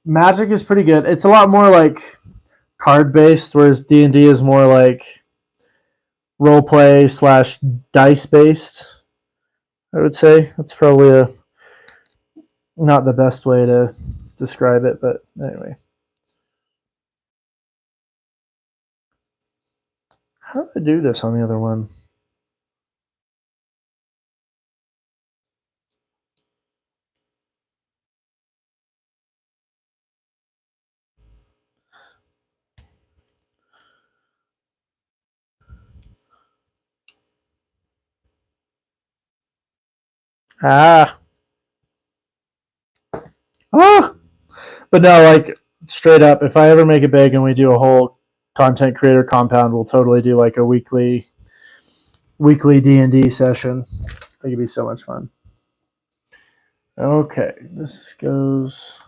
Magic is pretty good. It's a lot more like card based, whereas D&D is more like role play / dice based. I would say that's probably not the best way to describe it, but anyway. How do I do this on the other one? Ah. But no, like, straight up, if I ever make it big and we do a whole content creator compound, we'll totally do like a weekly D&D session. I think it'd be so much fun. Okay, this goes.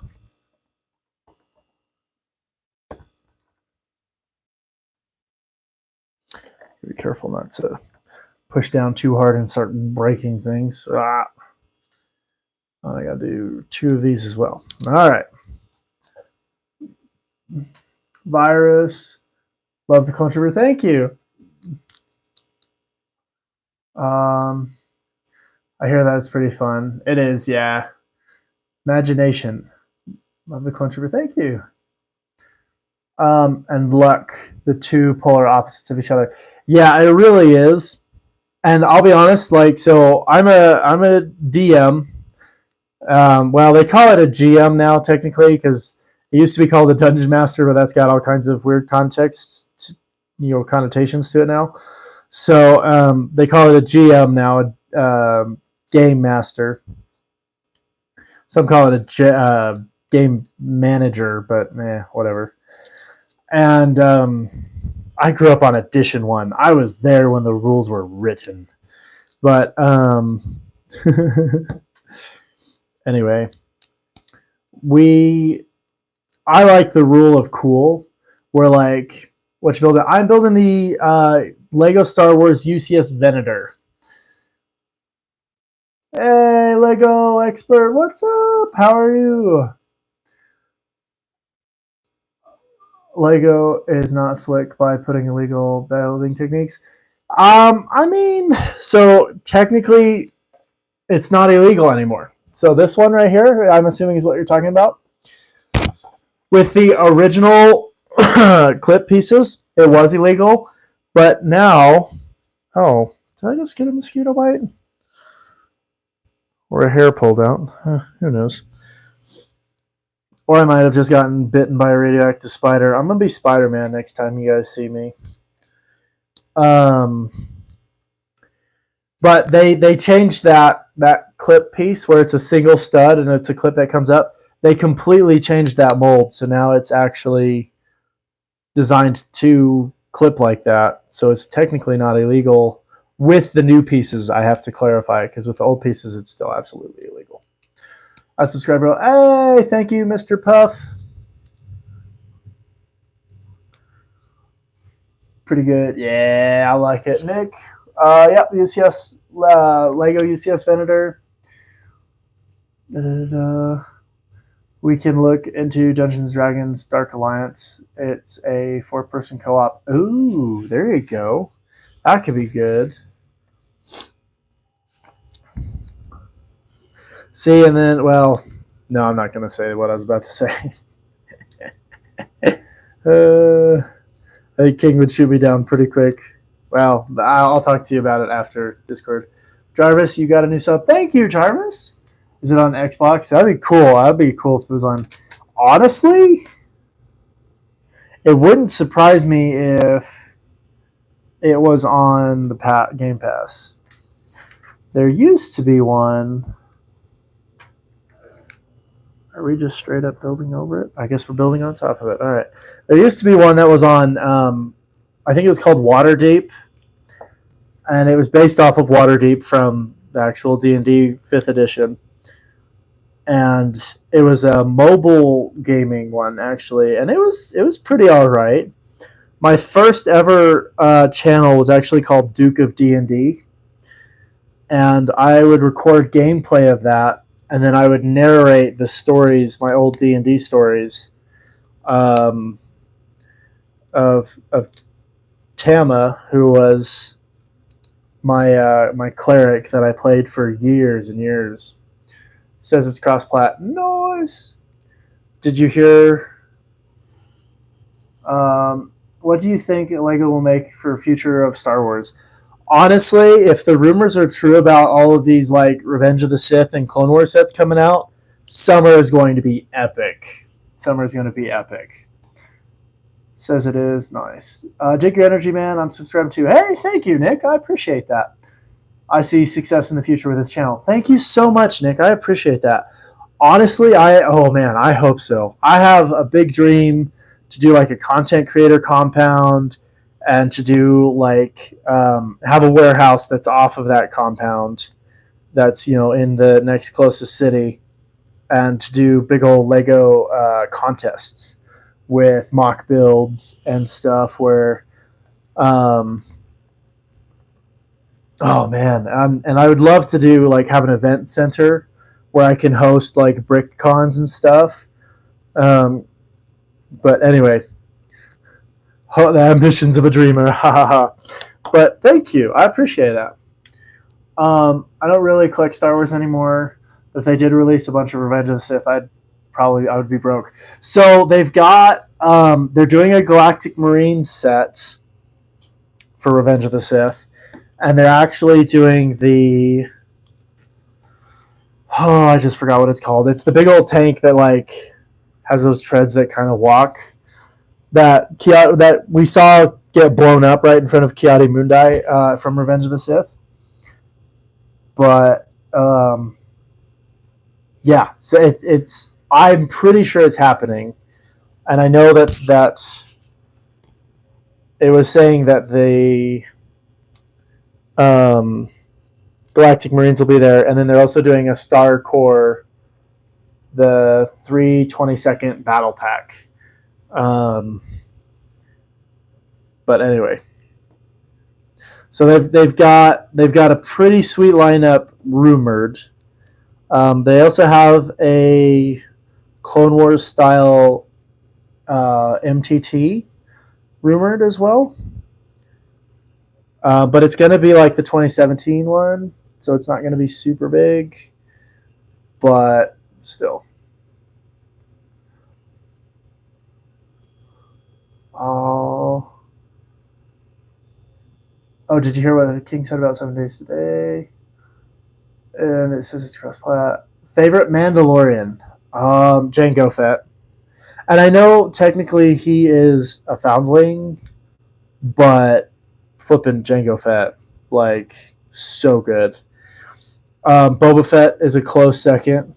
Be careful not to push down too hard and start breaking things. I gotta do 2 of these as well. All right. Virus. Love the Clone Trooper. Thank you. I hear that's pretty fun. It is, yeah. Imagination. Love the Clone Trooper. Thank you. And Luck, the 2 polar opposites of each other. Yeah, it really is. And I'll be honest, like, so I'm a DM. Well, they call it a GM now, technically, because it used to be called a Dungeon Master, but that's got all kinds of weird contexts, connotations to it now. So they call it a GM now, a Game Master. Some call it a Game Manager, but whatever. And I grew up on Edition 1. I was there when the rules were written. But anyway, I like the rule of cool, where like what you building. I'm building the Lego Star Wars UCS Venator. Hey, Lego expert, what's up? How are you? Lego is not slick by putting illegal building techniques. I mean, so technically, it's not illegal anymore. So this one right here, I'm assuming is what you're talking about. With the original clip pieces, it was illegal, but now, oh, did I just get a mosquito bite? Or a hair pulled out? Who knows? Or I might have just gotten bitten by a radioactive spider. I'm gonna be Spider-Man next time you guys see me. But they changed that clip piece where it's a single stud and it's a clip that comes up. They completely changed that mold, so now it's actually designed to clip like that. So it's technically not illegal with the new pieces. I have to clarify, because with the old pieces, it's still absolutely illegal. I subscribe, bro. Hey, thank you, Mr. Puff. Pretty good. Yeah, I like it. Nick. Yep, UCS, Lego UCS Venator. We can look into Dungeons & Dragons Dark Alliance. It's a 4-person co-op. Ooh, there you go. That could be good. See, and then, well, no, I'm not going to say what I was about to say. I think King would shoot me down pretty quick. Well, I'll talk to you about it after Discord. Jarvis, you got a new sub. Thank you, Jarvis. Is it on Xbox? That'd be cool. That'd be cool if it was on. Honestly, it wouldn't surprise me if it was on the Game Pass. There used to be one. Are we just straight up building over it? I guess we're building on top of it. All right. There used to be one that was on, I think it was called Waterdeep, and it was based off of Waterdeep from the actual D&D 5th edition. And it was a mobile gaming one, actually, and it was pretty all right. My first ever channel was actually called Duke of D&D, and I would record gameplay of that, and then I would narrate the stories, my old D&D stories, of Tama, who was my cleric that I played for years and years. It says it's cross-plat. Nice. Did you hear? What do you think Lego will make for future of Star Wars? Honestly, if the rumors are true about all of these like Revenge of the Sith and Clone Wars sets coming out, summer is going to be epic. Summer is going to be epic. Says it is. Nice. Jake Your Energy Man, I'm subscribed to. Hey, thank you, Nick. I appreciate that. I see success in the future with this channel. Thank you so much, Nick. I appreciate that. Honestly, I hope so. I have a big dream to do like a content creator compound, and to do like have a warehouse that's off of that compound, that's in the next closest city, and to do big old Lego contests with mock builds and stuff where oh man, and I would love to do like have an event center where I can host like brick cons and stuff. But anyway, the ambitions of a dreamer. But thank you. I appreciate that. I don't really collect Star Wars anymore. But if they did release a bunch of Revenge of the Sith, I would be broke. So they've got they're doing a Galactic Marines set for Revenge of the Sith, and they're actually doing the Oh, I just forgot what it's called. It's the big old tank that like has those treads that kind of walk. That we saw get blown up right in front of Kiadi-Mundi from Revenge of the Sith. But yeah, so it's. I'm pretty sure it's happening, and I know that it was saying that the Galactic Marines will be there, and then they're also doing a Star Corps, the 3/22nd battle pack. But anyway, so they've got a pretty sweet lineup rumored. They also have a Clone Wars style MTT rumored as well. But it's going to be like the 2017 one, so it's not going to be super big, but still. Oh, did you hear what the King said about 7 Days Today? And it says it's cross-plat. Favorite Mandalorian? Jango Fett. And I know technically he is a foundling, but flipping Jango Fett, like, so good. Boba Fett is a close second.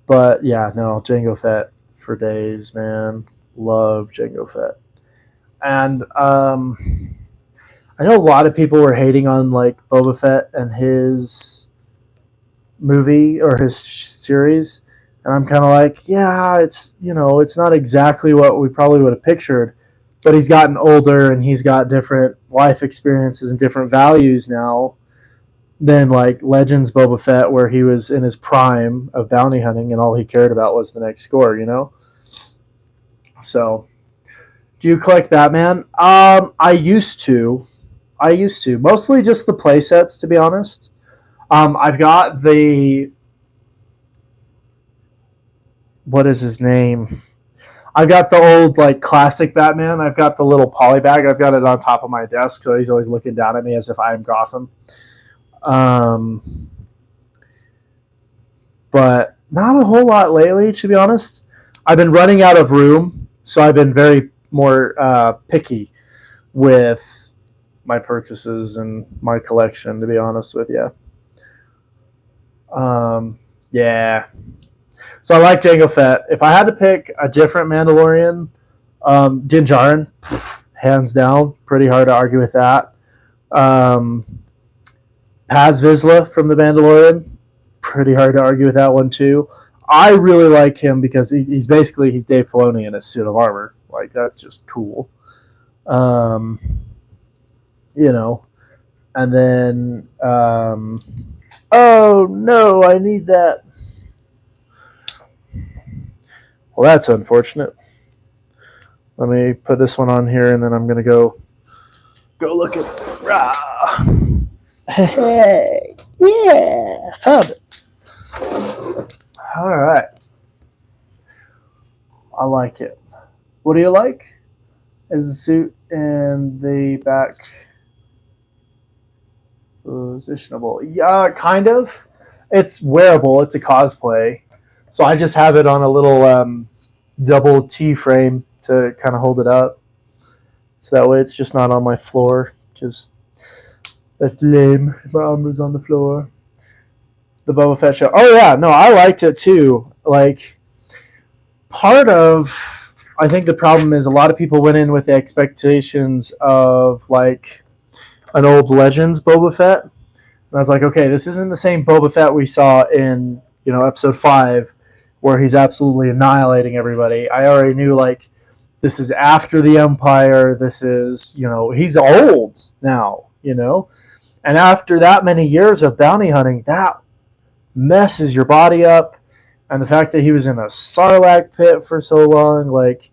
But yeah, no, Jango Fett for days, man. Love Jango Fett. And I know a lot of people were hating on like Boba Fett and his movie or his series, and I'm kind of like, yeah, it's it's not exactly what we probably would have pictured, but he's gotten older and he's got different life experiences and different values now than like Legends Boba Fett, where he was in his prime of bounty hunting and all he cared about was the next score, So, do you collect Batman? I used to mostly just the play sets, to be honest. I've got the what is his name? I've got the old like classic Batman. I've got the little poly bag. I've got it on top of my desk, so he's always looking down at me as if I am Gotham. But not a whole lot lately, to be honest. I've been running out of room, so I've been very more picky with my purchases and my collection, to be honest with you. Yeah. So I like Jango Fett. If I had to pick a different Mandalorian, Din Djarin, hands down, pretty hard to argue with that. Paz Vizsla from The Mandalorian, pretty hard to argue with that one too. I really like him because he's basically Dave Filoni in a suit of armor. Like, that's just cool. And then oh no, I need that. Well, that's unfortunate. Let me put this one on here, and then I'm gonna go look at. Hey, yeah, found it. All right, I like it. What do you like? Is the suit and the back positionable? Yeah, kind of. It's wearable. It's a cosplay. So I just have it on a little double T frame to kind of hold it up. So that way it's just not on my floor, because that's lame. My armor's on the floor. The Boba Fett show. Oh yeah, no, I liked it too. Like, part of, I think the problem is a lot of people went in with the expectations of like an old Legends Boba Fett. And I was like, okay, this isn't the same Boba Fett we saw in, episode 5, where he's absolutely annihilating everybody. I already knew, like, this is after the Empire. This is, he's old now, And after that many years of bounty hunting, that messes your body up. And the fact that he was in a Sarlacc pit for so long, like,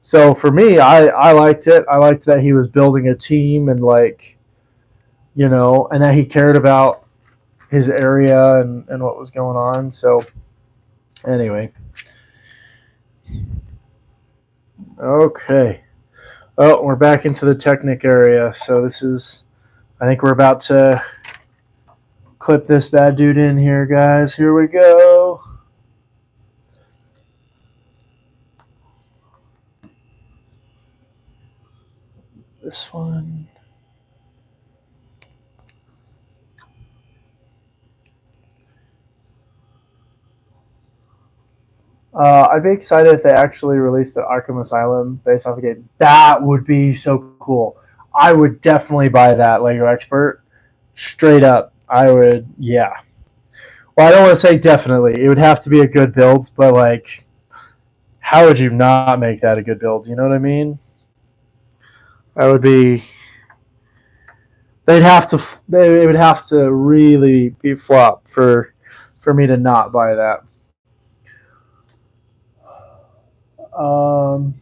so for me, I liked it. I liked that he was building a team and, like, and that he cared about his area and what was going on. So anyway. Okay. Oh, we're back into the Technic area. So this is, I think we're about to clip this bad dude in here, guys. Here we go. This one. I'd be excited if they actually released the Arkham Asylum based off the game. That would be so cool. I would definitely buy that, Lego Expert. Straight up. I would, yeah. Well, I don't want to say definitely. It would have to be a good build, but like, how would you not make that a good build? You know what I mean? That would be. They'd have to. It would have to really be flop for me to not buy that. Um,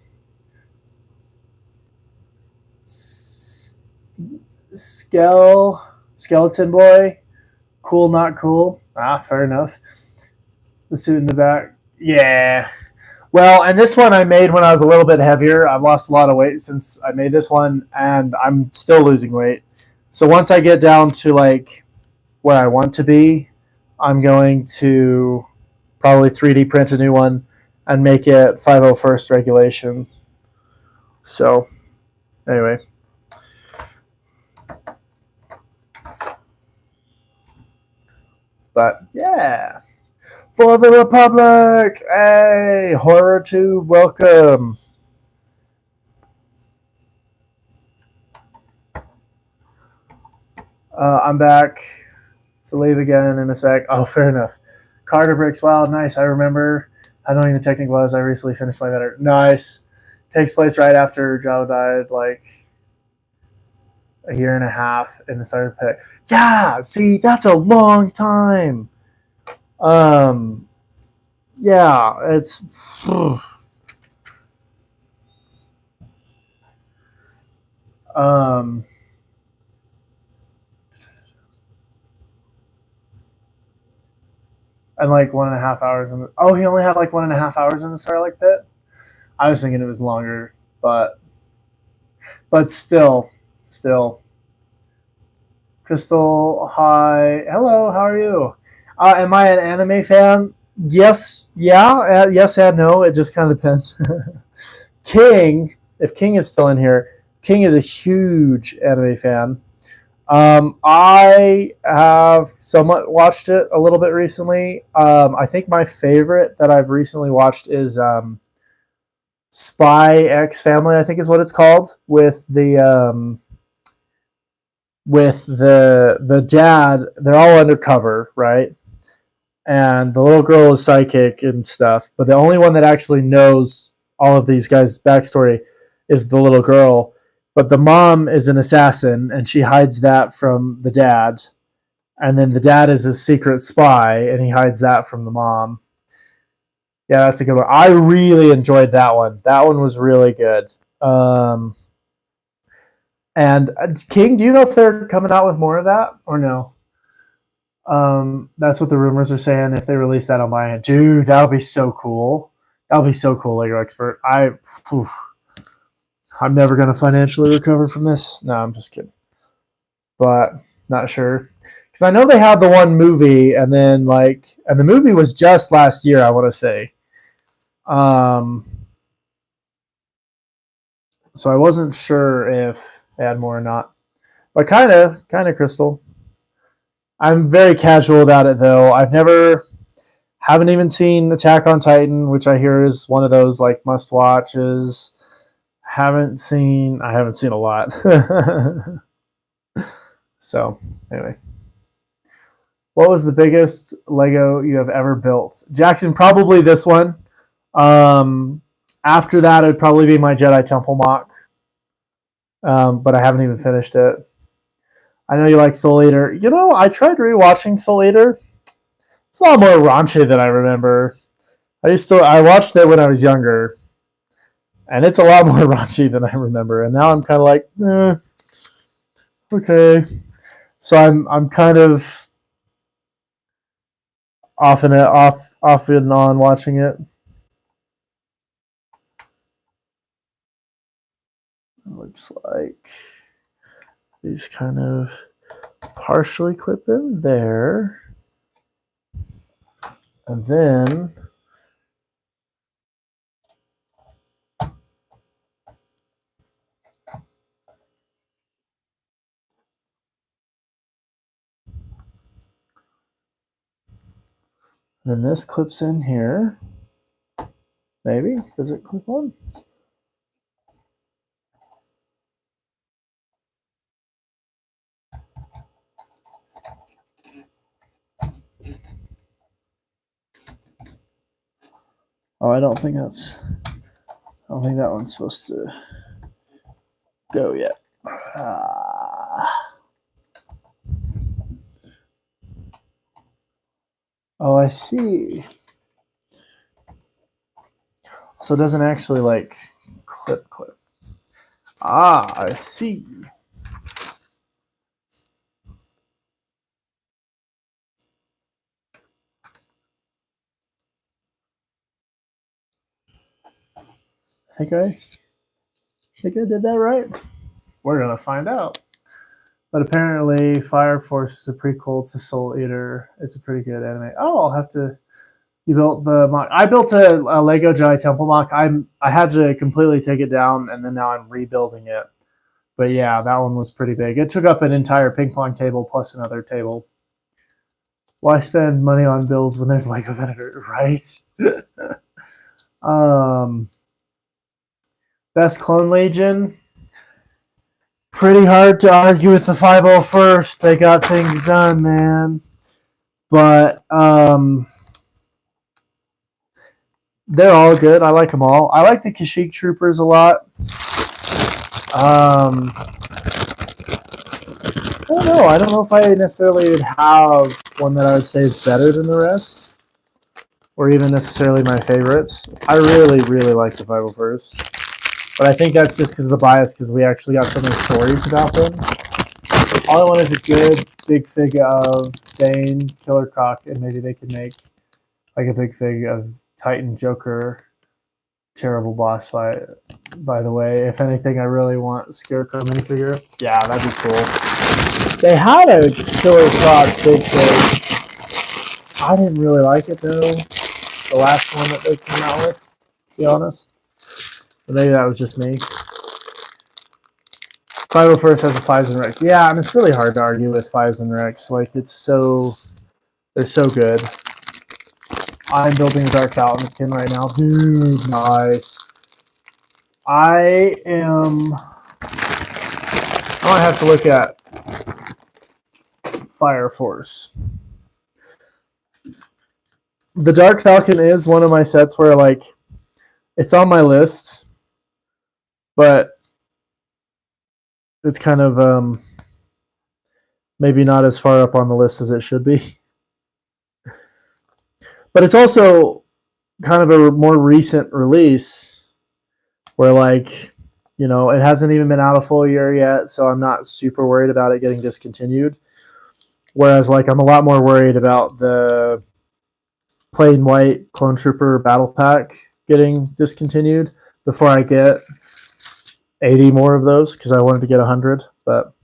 Skeleton Boy, cool, not cool. Fair enough. The suit in the back, yeah. Well, and this one I made when I was a little bit heavier. I've lost a lot of weight since I made this one, and I'm still losing weight. So once I get down to like where I want to be, I'm going to probably 3D print a new one and make it 501st regulation. So anyway. But yeah. For the Republic! Hey, Horror Tube, welcome. I'm back to leave again in a sec. Oh, fair enough. Carter Bricks, wow, nice. I remember how annoying the technique was. I recently finished my Venator. Nice. Takes place right after Java died, like a year and a half in the start of the pit. Yeah, see, that's a long time. Yeah, it's. And like 1.5 hours in the. Oh, he only had like 1.5 hours in the Starlight Pit. I was thinking it was longer, but still. Crystal, hi, hello, how are you? Am I an anime fan? Yes, yeah, yes and no. It just kind of depends. King, if King is still in here, King is a huge anime fan. I have somewhat watched it a little bit recently. I think my favorite that I've recently watched is Spy X Family, I think is what it's called, with the dad. They're all undercover, right? And the little girl is psychic and stuff, but the only one that actually knows all of these guys' backstory is the little girl. But the mom is an assassin, and she hides that from the dad. And then the dad is a secret spy, and he hides that from the mom. Yeah, that's a good one. I really enjoyed that one. That one was really good. And King, do you know if they're coming out with more of that or no? That's what the rumors are saying. If they release that on my end, dude, that would be so cool. That would be so cool, Lego Expert. I'm never gonna financially recover from this. No, I'm just kidding. But not sure because I know they have the one movie, and then and the movie was just last year. I want to say. So I wasn't sure if they had more or not, but kind of, Crystal. I'm very casual about it though. Haven't even seen Attack on Titan, which I hear is one of those like must watches. I haven't seen a lot. So anyway, what was the biggest Lego you have ever built? Jackson, probably this one. After that, it'd probably be my Jedi Temple mock, but I haven't even finished it. I know you like Soul Eater. You know, I tried rewatching Soul Eater. It's a lot more raunchy than I remember. I watched it when I was younger, and it's a lot more raunchy than I remember. And now I'm kind of like, okay. So I'm kind of off and on watching it. It looks like these kind of partially clip in there, and then this clips in here. Maybe. Does it clip on? Oh, I don't think that one's supposed to go yet. Oh, I see. So it doesn't actually like clip. Ah, I see. I think I did that right. We're gonna find out. But apparently, Fire Force is a prequel to Soul Eater. It's a pretty good anime. Oh, I'll have to. You built the mock. I built a Lego Jedi Temple mock. I had to completely take it down, and then now I'm rebuilding it. But yeah, that one was pretty big. It took up an entire ping pong table plus another table. Why spend money on bills when there's Lego Venator, right? Best Clone Legion. Pretty hard to argue with the 501st. They got things done, man. But they're all good. I like them all. I like the Kashyyyk Troopers a lot. I don't know. I don't know if I necessarily would have one that I would say is better than the rest, or even necessarily my favorites. I really, really like the 501st. But I think that's just because of the bias, because we actually got so many stories about them. All I want is a good big fig of Bane, Killer Croc, and maybe they could make like a big fig of Titan Joker. Terrible boss fight, by the way. If anything, I really want Scarecrow minifigure. Yeah, that'd be cool. They had a Killer Croc big fig. I didn't really like it though. The last one that they came out with, to be honest. But maybe that was just me. 501st has the 5s and Rex. Yeah, and it's really hard to argue with 5s and Rex. Like, they're so good. I'm building a Dark Falcon right now. Dude, nice. I have to look at Fire Force. The Dark Falcon is one of my sets where, like, it's on my list, but it's kind of maybe not as far up on the list as it should be. But it's also kind of a more recent release where, like, you know, it hasn't even been out a full year yet, so I'm not super worried about it getting discontinued. Whereas, like, I'm a lot more worried about the plain white Clone Trooper Battle Pack getting discontinued before I get 80 more of those, because I wanted to get 100. But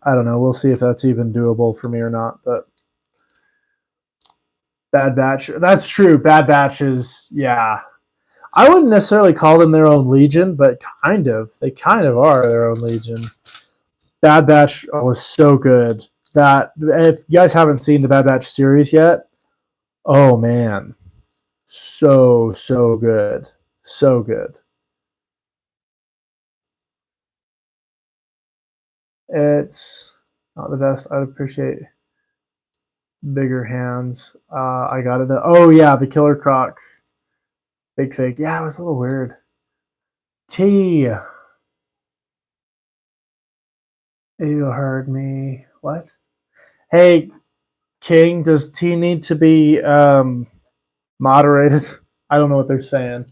I don't know. We'll see if that's even doable for me or not. But Bad Batch, that's true. Bad Batch is, yeah. I wouldn't necessarily call them their own Legion, but kind of. They kind of are their own Legion. Bad Batch was so good. That if you guys haven't seen the Bad Batch series yet, oh man, so good, so good. It's not the best. I'd appreciate bigger hands. I got it. Oh yeah, the Killer Croc big fig. Yeah, it was a little weird. T. You heard me. What? Hey, King, does T need to be moderated? I don't know what they're saying.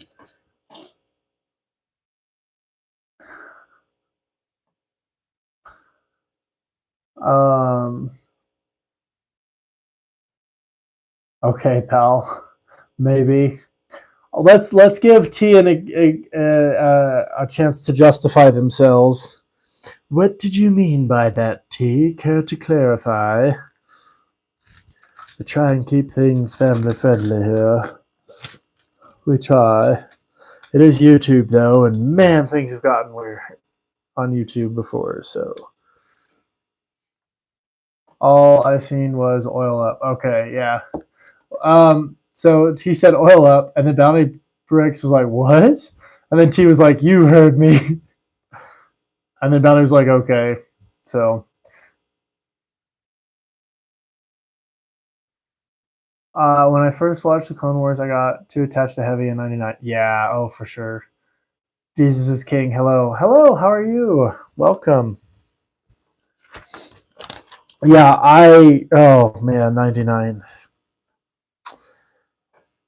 Okay, pal. Maybe. Let's give T a chance to justify themselves. What did you mean by that, T? Care to clarify? We try and keep things family friendly here. We try. It is YouTube though, and man, things have gotten weird on YouTube before, so all I seen was oil up. Okay, yeah. So T said oil up, and then Bounty Bricks was like, "What?" And then T was like, "You heard me." And then Bounty was like, "Okay." So, when I first watched the Clone Wars, I got too attached to Heavy in '99. Yeah, oh for sure. Jesus is King. Hello, hello. How are you? Welcome. Yeah, oh man, '99.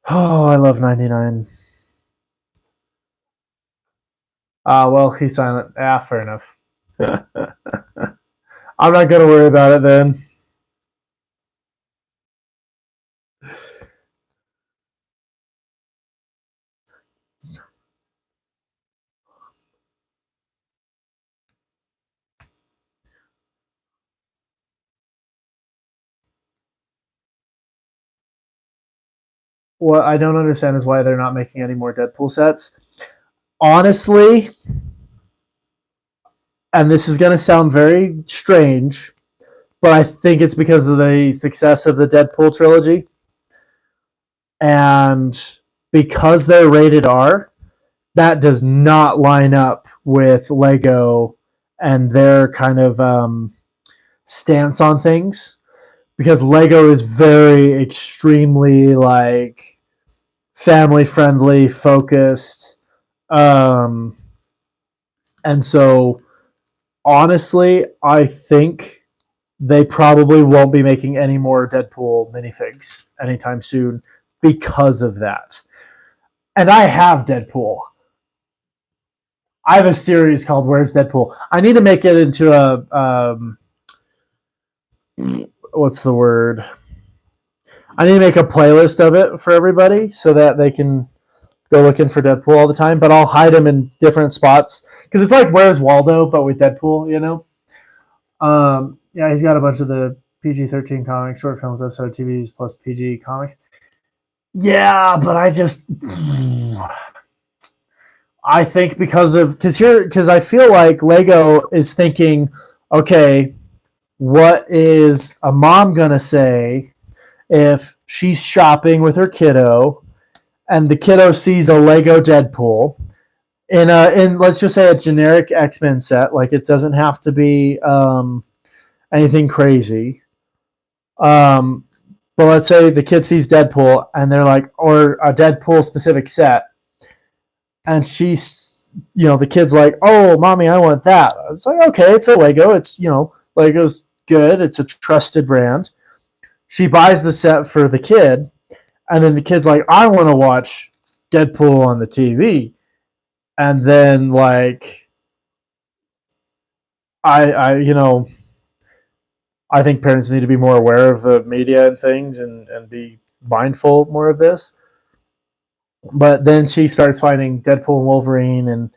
Oh, I love '99. Well, he's silent. Fair enough. I'm not gonna worry about it then. What I don't understand is why they're not making any more Deadpool sets. Honestly, and this is gonna sound very strange, but I think it's because of the success of the Deadpool trilogy. And because they're rated R, that does not line up with Lego and their kind of stance on things. Because Lego is very extremely like family friendly, focused. Um, and so, honestly, I think they probably won't be making any more Deadpool minifigs anytime soon because of that. And I have Deadpool. I have a series called Where's Deadpool? I need to make it into a what's the word? I need to make a playlist of it for everybody so that they can go looking for Deadpool all the time. But I'll hide him in different spots because it's like Where's Waldo, but with Deadpool, you know. Yeah, he's got a bunch of the PG-13 comics, short films, episode TVs, plus PG comics. Yeah, but I think because I feel like Lego is thinking, okay, what is a mom gonna say if she's shopping with her kiddo and the kiddo sees a Lego Deadpool in let's just say a generic X-Men set, like it doesn't have to be anything crazy. Um, but let's say the kid sees Deadpool and they're like, or a Deadpool specific set, and the kid's like, "Oh, mommy, I want that." It's like, okay, it's a Lego. It's Lego's good. It's a trusted brand. She buys the set for the kid, and then the kid's like, "I want to watch Deadpool on the TV," and then like, I think parents need to be more aware of the media and things and be mindful more of this. But then she starts finding Deadpool and Wolverine and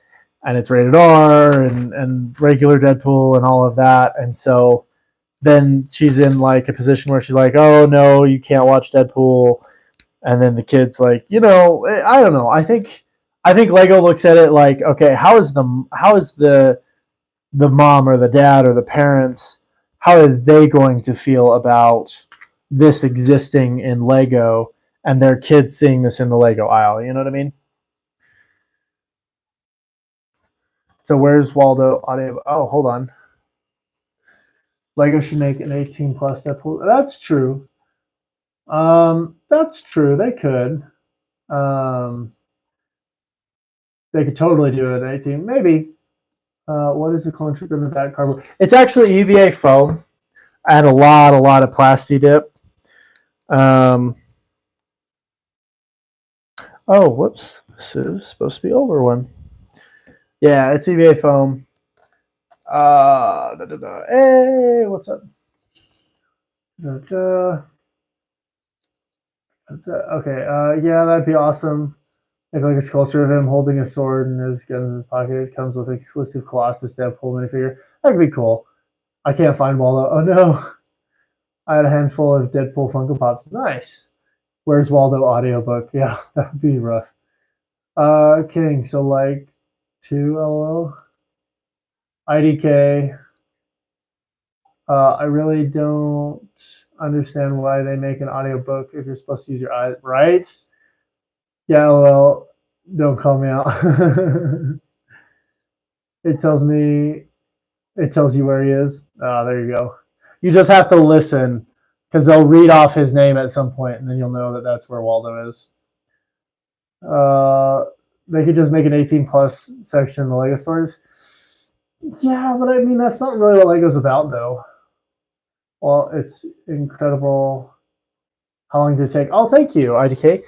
it's rated R and regular Deadpool and all of that. And so then she's in like a position where she's like, "Oh no, you can't watch Deadpool." And then the kid's like, I don't know. I think Lego looks at it like, okay, how is the mom or the dad or the parents, how are they going to feel about this existing in Lego and their kids seeing this in the Lego aisle? You know what I mean? So where's Waldo audio? Oh, hold on. Lego should make an 18 plus Deadpool. That's true. That's true. They could. Um, they could totally do it at 18. Maybe. What is the clone trip in the back cardboard? It's actually EVA foam. I had a lot of plasti dip. Um, oh, whoops. This is supposed to be over one. Yeah, it's EVA foam. Hey, what's up? Okay, yeah, that'd be awesome. If like a sculpture of him holding a sword and his guns in his pocket. It comes with an exclusive Colossus Deadpool minifigure. That'd be cool. I can't find Waldo. Oh no. I had a handful of Deadpool Funko Pops. Nice. Where's Waldo audiobook? Yeah, that would be rough. King, so like 2 LOL. IDK. I really don't understand why they make an audiobook if you're supposed to use your eyes, right? Yeah, LOL. Don't call me out. It tells me, it tells you where he is. Ah, there you go. You just have to listen because they'll read off his name at some point, and then you'll know that that's where Waldo is. Uh, they could just make an 18 plus section in the Lego stores. Yeah, but I mean that's not really what Lego's about, though. Well, it's incredible. How long did it take? Oh, thank you, IDK.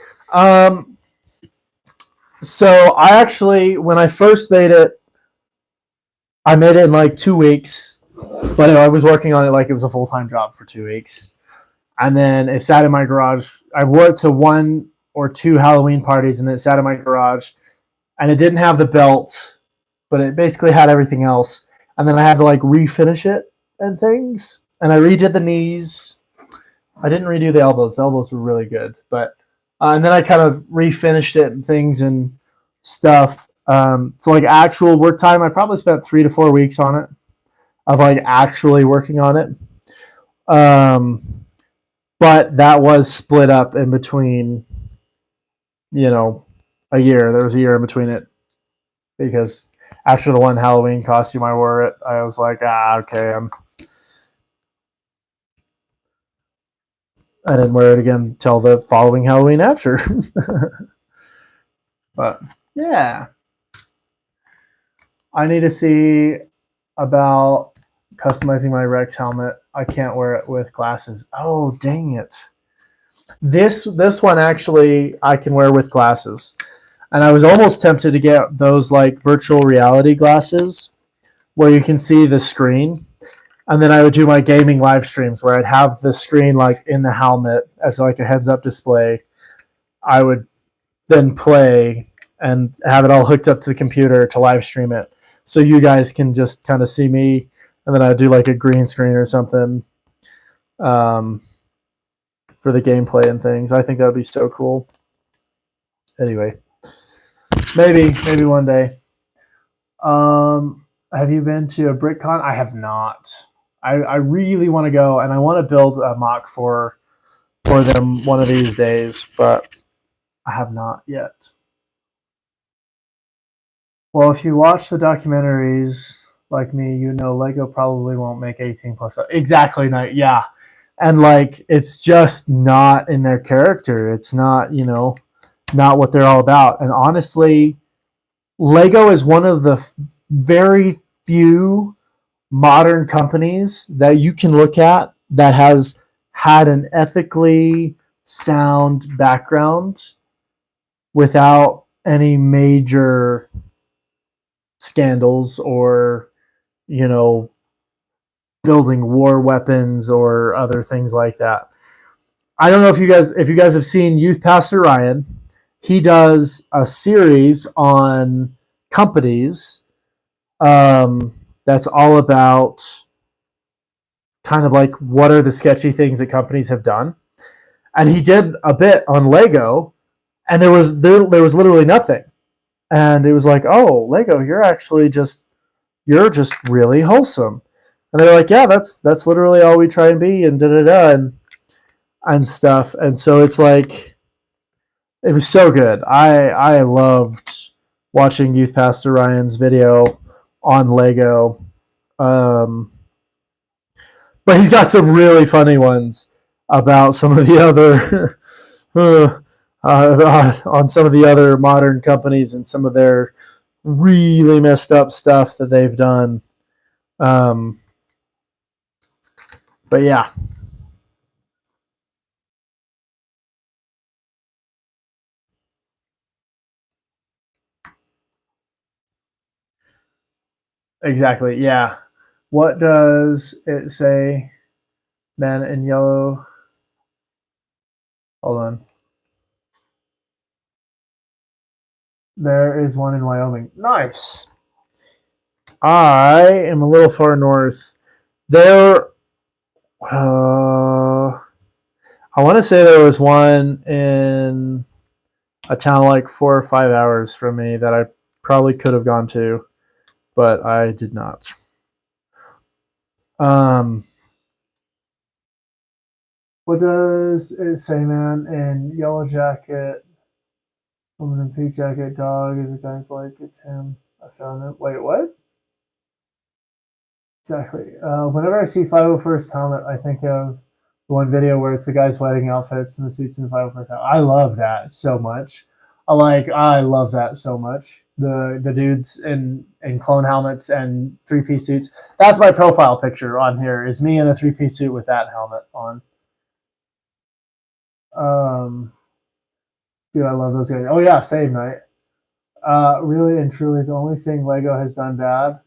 So I actually, when I first made it, I made it in like 2 weeks, but I was working on it like it was a full time job for 2 weeks, and then it sat in my garage. I wore it to 1 or 2 Halloween parties, and it sat in my garage, and it didn't have the belt, but it basically had everything else. And then I had to like refinish it and things, and I redid the knees. I didn't redo the elbows. The elbows were really good, but and then I kind of refinished it and things and stuff. So like actual work time, I probably spent 3 to 4 weeks on it of like actually working on it. But that was split up in between, a year. There was a year in between it because after the one Halloween costume I wore it, I was like, okay, I didn't wear it again until the following Halloween after. But yeah, I need to see about customizing my Rex helmet. I can't wear it with glasses. Oh, dang it. This one actually I can wear with glasses. And I was almost tempted to get those like virtual reality glasses where you can see the screen. And then I would do my gaming live streams where I'd have the screen like in the helmet as like a heads up display. I would then play and have it all hooked up to the computer to live stream it. So you guys can just kind of see me, and then I'd do like a green screen or something for the gameplay and things. I think that would be so cool. Anyway, maybe one day. Have you been to a BrickCon? I have not. I really want to go, and I want to build a mock for them one of these days, but I have not yet. Well, if you watch the documentaries like me, you know Lego probably won't make 18 plus. Exactly, yeah. And like it's just not in their character. It's not, not what they're all about. And honestly, Lego is one of the very few modern companies that you can look at that has had an ethically sound background without any major scandals or, building war weapons or other things like that. I don't know if you guys have seen Youth Pastor Ryan. He does a series on companies that's all about kind of like what are the sketchy things that companies have done. And he did a bit on Lego, and there was literally nothing. And it was like, oh, Lego, you're just really wholesome. And they're like, yeah, that's literally all we try and be, and da da da, and stuff. And so it's like, it was so good. I loved watching Youth Pastor Ryan's video on Lego. But he's got some really funny ones about some of the other on some of the other modern companies and some of their really messed up stuff that they've done. But yeah. Exactly. Yeah. What does it say? Man in yellow. Hold on. There is one in Wyoming. Nice. I am a little far north. There, I want to say there was one in a town like 4 or 5 hours from me that I probably could have gone to, but I did not. What does it say, man? In yellow jacket, woman in pink jacket, dog is a guy's like it's him. I found it. Wait, what? Exactly. Whenever I see 501st helmet, I think of the one video where it's the guys' wedding outfits and the suits in the 501st helmet. I love that so much. I love that so much. The dudes in clone helmets and 3-piece suits. That's my profile picture on here. Is me in a 3-piece suit with that helmet on. Dude, I love those guys. Oh yeah, same night. Really and truly, the only thing Lego has done bad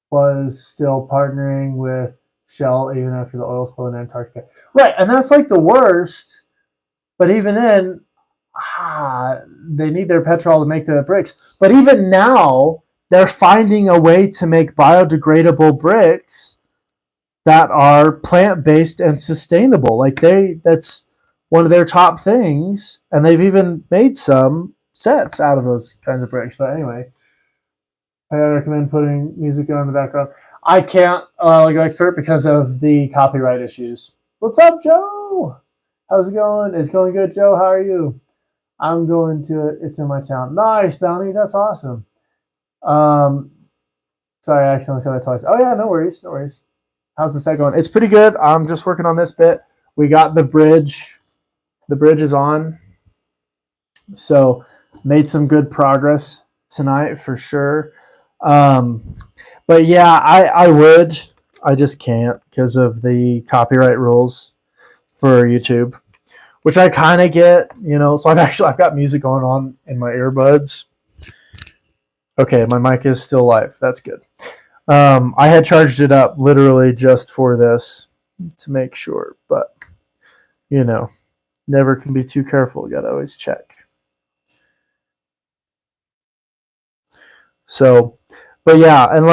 was still partnering with Shell even after the oil spill in Antarctica. Right, and that's like the worst. But even then, they need their petrol to make the bricks. But even now, they're finding a way to make biodegradable bricks that are plant-based and sustainable. Like that's one of their top things, and they've even made some sets out of those kinds of bricks. But anyway, I recommend putting music on in the background. I can't go expert because of the copyright issues. What's up, Joe? How's it going? It's going good, Joe. How are you? I'm going to it. It's in my town. Nice, Bounty. That's awesome. Sorry, I accidentally said that twice. Oh yeah, no worries, no worries. How's the set going? It's pretty good. I'm just working on this bit. We got the bridge. The bridge is on. So made some good progress tonight for sure. But yeah, I would. I just can't because of the copyright rules for YouTube, which I kind of get, So I've got music going on in my earbuds. Okay, my mic is still live. That's good. I had charged it up literally just for this to make sure, but never can be too careful. You gotta always check. So, but yeah, and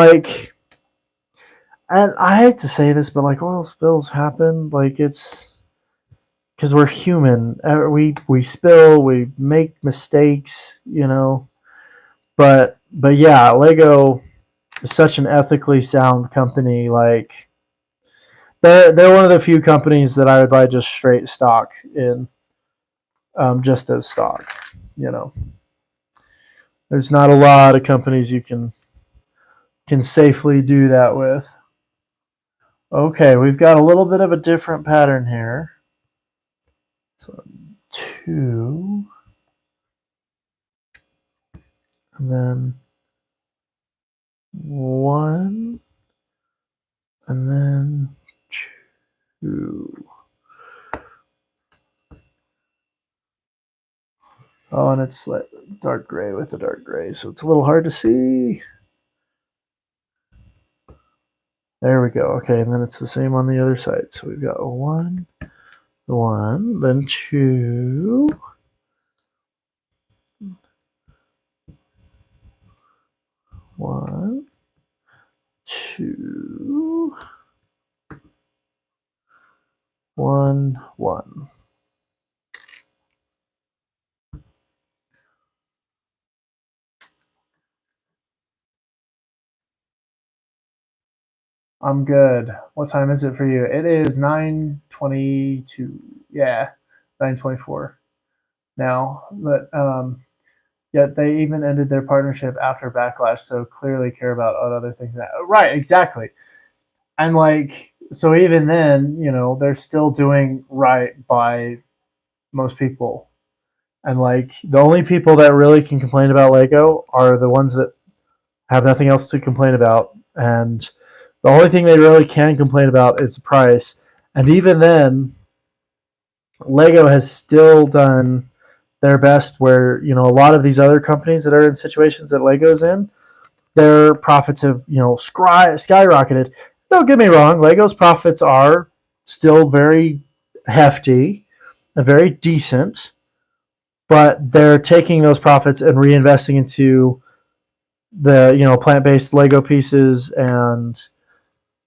I hate to say this, but like oil spills happen. Like it's because we're human. We spill, we make mistakes, But yeah, Lego is such an ethically sound company. Like they're one of the few companies that I would buy just straight stock in, just as stock. There's not a lot of companies you can safely do that with. Okay, we've got a little bit of a different pattern here. So 2, and then 1, and then 2. Oh, and it's like dark gray with a dark gray, so it's a little hard to see. There we go. Okay, and then it's the same on the other side. So we've got 1, then 2. 1, 2, 1, 1. I'm good. What time is it for you? It is 9:22. Yeah, 9:24 now. But yet they even ended their partnership after Backlash, so clearly care about other things. Right, exactly. And so even then, they're still doing right by most people. And the only people that really can complain about Lego are the ones that have nothing else to complain about. And the only thing they really can complain about is the price. And even then, Lego has still done their best where, a lot of these other companies that are in situations that Lego's in, their profits have, skyrocketed. Don't get me wrong, Lego's profits are still very hefty and very decent, but they're taking those profits and reinvesting into the plant-based Lego pieces and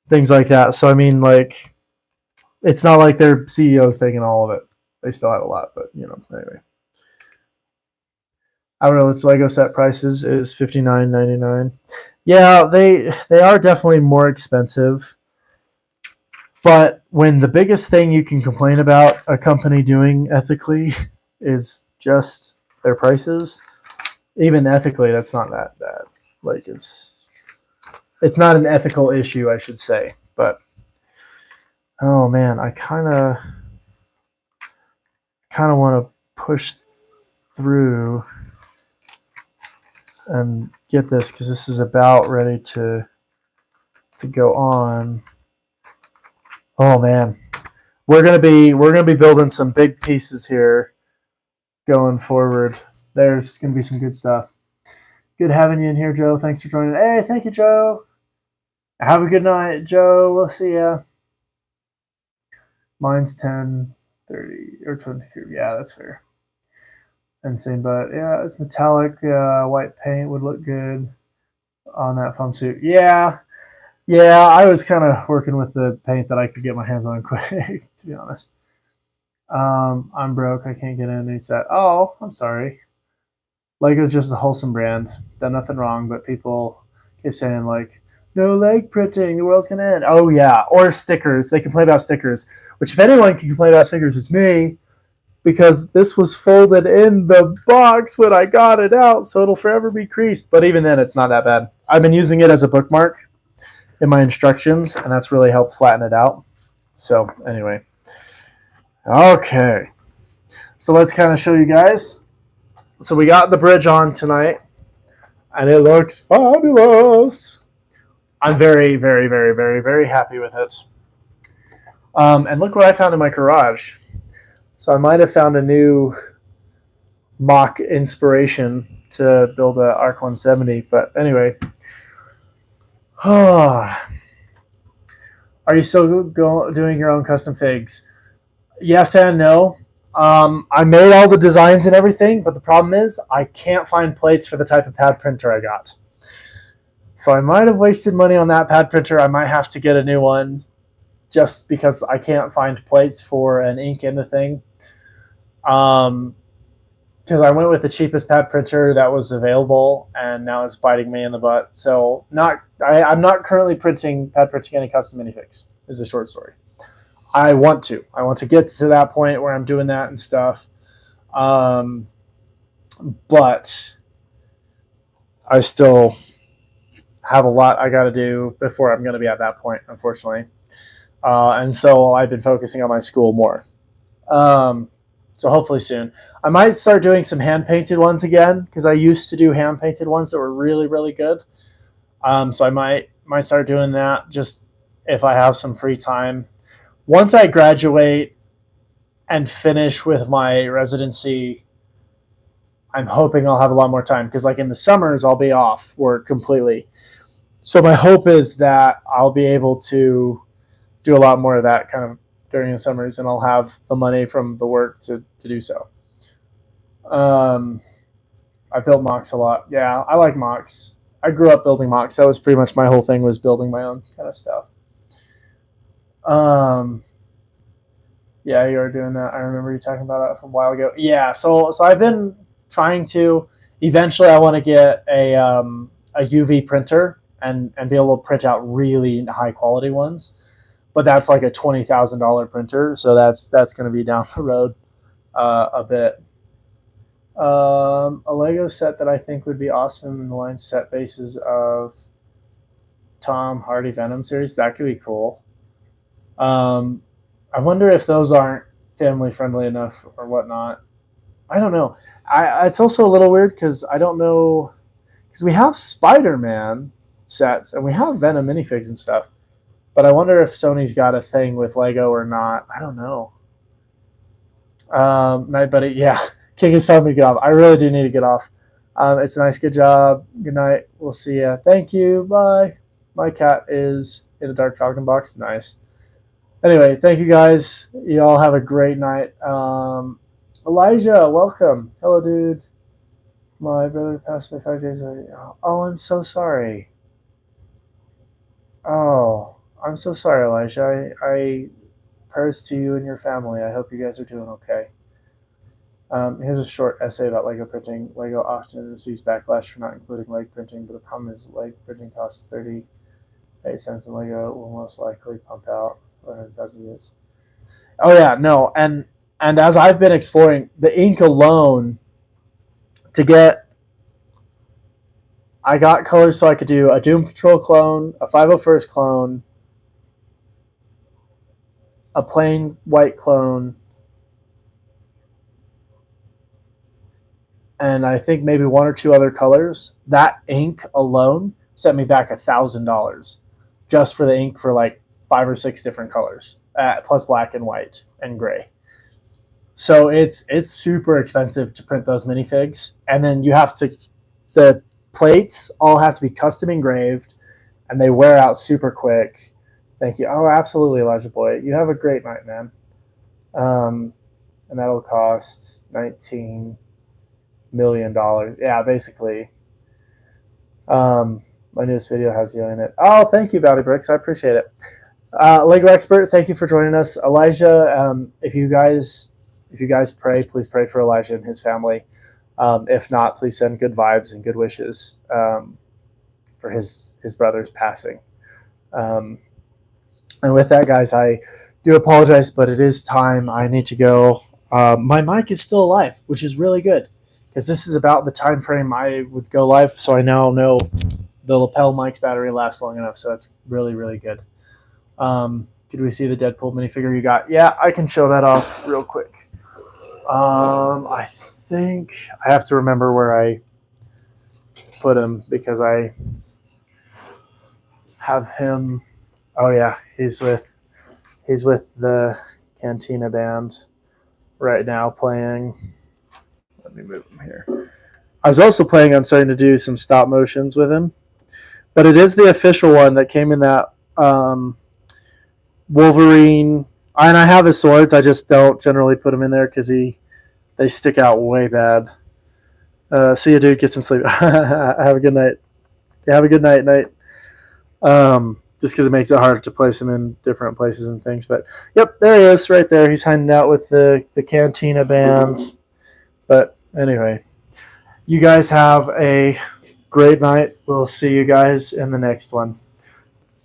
things like that. So I mean, like, it's not like their CEO's taking all of it. They still have a lot, but anyway. Average Lego set prices is $59.99. Yeah, they are definitely more expensive. But when the biggest thing you can complain about a company doing ethically is just their prices, even ethically, that's not that bad. Like, it's not an ethical issue, I should say. But oh man, I kind of want to push through and get this because this is about ready to go on. Oh man, we're gonna be building some big pieces here going forward. There's gonna be some good stuff. Good having you in here, Joe. Thanks for joining. Hey, thank you, Joe. Have a good night, Joe. We'll see ya. Mine's 10, 30, or 23. Yeah, that's fair. Insane, but yeah, it's metallic. White paint would look good on that foam suit. Yeah, I was kind of working with the paint that I could get my hands on quick, to be honest. I'm broke. I can't get any set. Oh, I'm sorry. Lego's just a wholesome brand. Done nothing wrong, but people keep saying, like, no leg printing, the world's gonna end. Oh yeah, or stickers. They complain about stickers. Which, if anyone can complain about stickers, it's me, because this was folded in the box when I got it out, so it'll forever be creased. But even then, it's not that bad. I've been using it as a bookmark in my instructions, and that's really helped flatten it out. So anyway, okay. So let's kind of show you guys. So we got the bridge on tonight, and it looks fabulous. I'm very, very, very, very, very happy with it. And look what I found in my garage. So I might have found a new mock inspiration to build a ARC 170. But anyway, are you still doing your own custom figs? Yes and no. I made all the designs and everything, but the problem is I can't find plates for the type of pad printer I got. So I might have wasted money on that pad printer. I might have to get a new one just because I can't find plates for an ink in the thing. Because I went with the cheapest pad printer that was available, and now it's biting me in the butt. So I'm not currently pad printing any custom minifigs, is the short story. I want to get to that point where I'm doing that and stuff. But I still have a lot I got to do before I'm going to be at that point, unfortunately. And so I've been focusing on my school more. So hopefully soon. I might start doing some hand-painted ones again, because I used to do hand-painted ones that were really, really good. So I might start doing that just if I have some free time. Once I graduate and finish with my residency, I'm hoping I'll have a lot more time, because like in the summers, I'll be off work completely. So my hope is that I'll be able to do a lot more of that kind of during the summers, and I'll have the money from the work to do so. I built mocks a lot. Yeah, I like mocks. I grew up building mocks. That was pretty much my whole thing, was building my own kind of stuff. Yeah, you were doing that. I remember you talking about that from a while ago. Yeah, so I've been trying to. Eventually, I want to get a UV printer and be able to print out really high quality ones. But that's like a $20,000 printer, so that's going to be down the road a bit. A Lego set that I think would be awesome in the line set bases of Tom Hardy Venom series. That could be cool. I wonder if those aren't family friendly enough or whatnot. I don't know. It's also a little weird because I don't know, because we have Spider-Man sets and we have Venom minifigs and stuff, but I wonder if Sony's got a thing with Lego or not. I don't know. Night buddy, yeah. King is telling me to get off. I really do need to get off. It's nice. Good job. Good night. We'll see ya. Thank you. Bye. My cat is in the Dark Falcon box. Nice. Anyway, thank you guys. You all have a great night. Elijah, welcome. Hello, dude. My brother passed away 5 days ago. Oh, I'm so sorry. Oh, I'm so sorry, Elijah. I prayers to you and your family. I hope you guys are doing okay. Here's a short essay about Lego printing. Lego often receives backlash for not including leg printing, but the problem is leg printing costs 38 cents, and Lego will most likely pump out 100,000 units. Oh yeah, no, and as I've been exploring the ink alone to get, I got colors so I could do a Doom Patrol clone, a 501st clone, a plain white clone, and I think maybe one or two other colors. That ink alone sent me back $1,000 just for the ink for like 5 or 6 different colors, plus black and white and gray. So it's super expensive to print those minifigs, and then you have to, the plates all have to be custom engraved, and they wear out super quick. Thank you. Oh, absolutely, Elijah Boy. You have a great night, man. And that'll cost $19 million. Yeah, basically. My newest video has you in it. Oh, thank you, Bounty Bricks. I appreciate it. Lego Expert, thank you for joining us. Elijah, if you guys pray, please pray for Elijah and his family. If not, please send good vibes and good wishes for his brother's passing. And with that, guys, I do apologize, but it is time. I need to go. My mic is still alive, which is really good because this is about the time frame I would go live. So I now know the lapel mic's battery lasts long enough. So that's really, really good. Could we see the Deadpool minifigure you got? Yeah, I can show that off real quick. I think I have to remember where I put him because I have him. Oh yeah, he's with the Cantina band right now playing. Let me move him here. I was also planning on starting to do some stop motions with him, but it is the official one that came in that Wolverine. And I have his swords. I just don't generally put them in there because they stick out way bad. See you, dude. Get some sleep. Have a good night. Yeah, have a good night. Just because it makes it hard to place him in different places and things. But yep, there he is, right there. He's hanging out with the Cantina band. But anyway, you guys have a great night. We'll see you guys in the next one.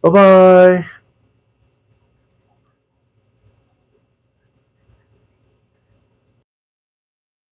Bye-bye.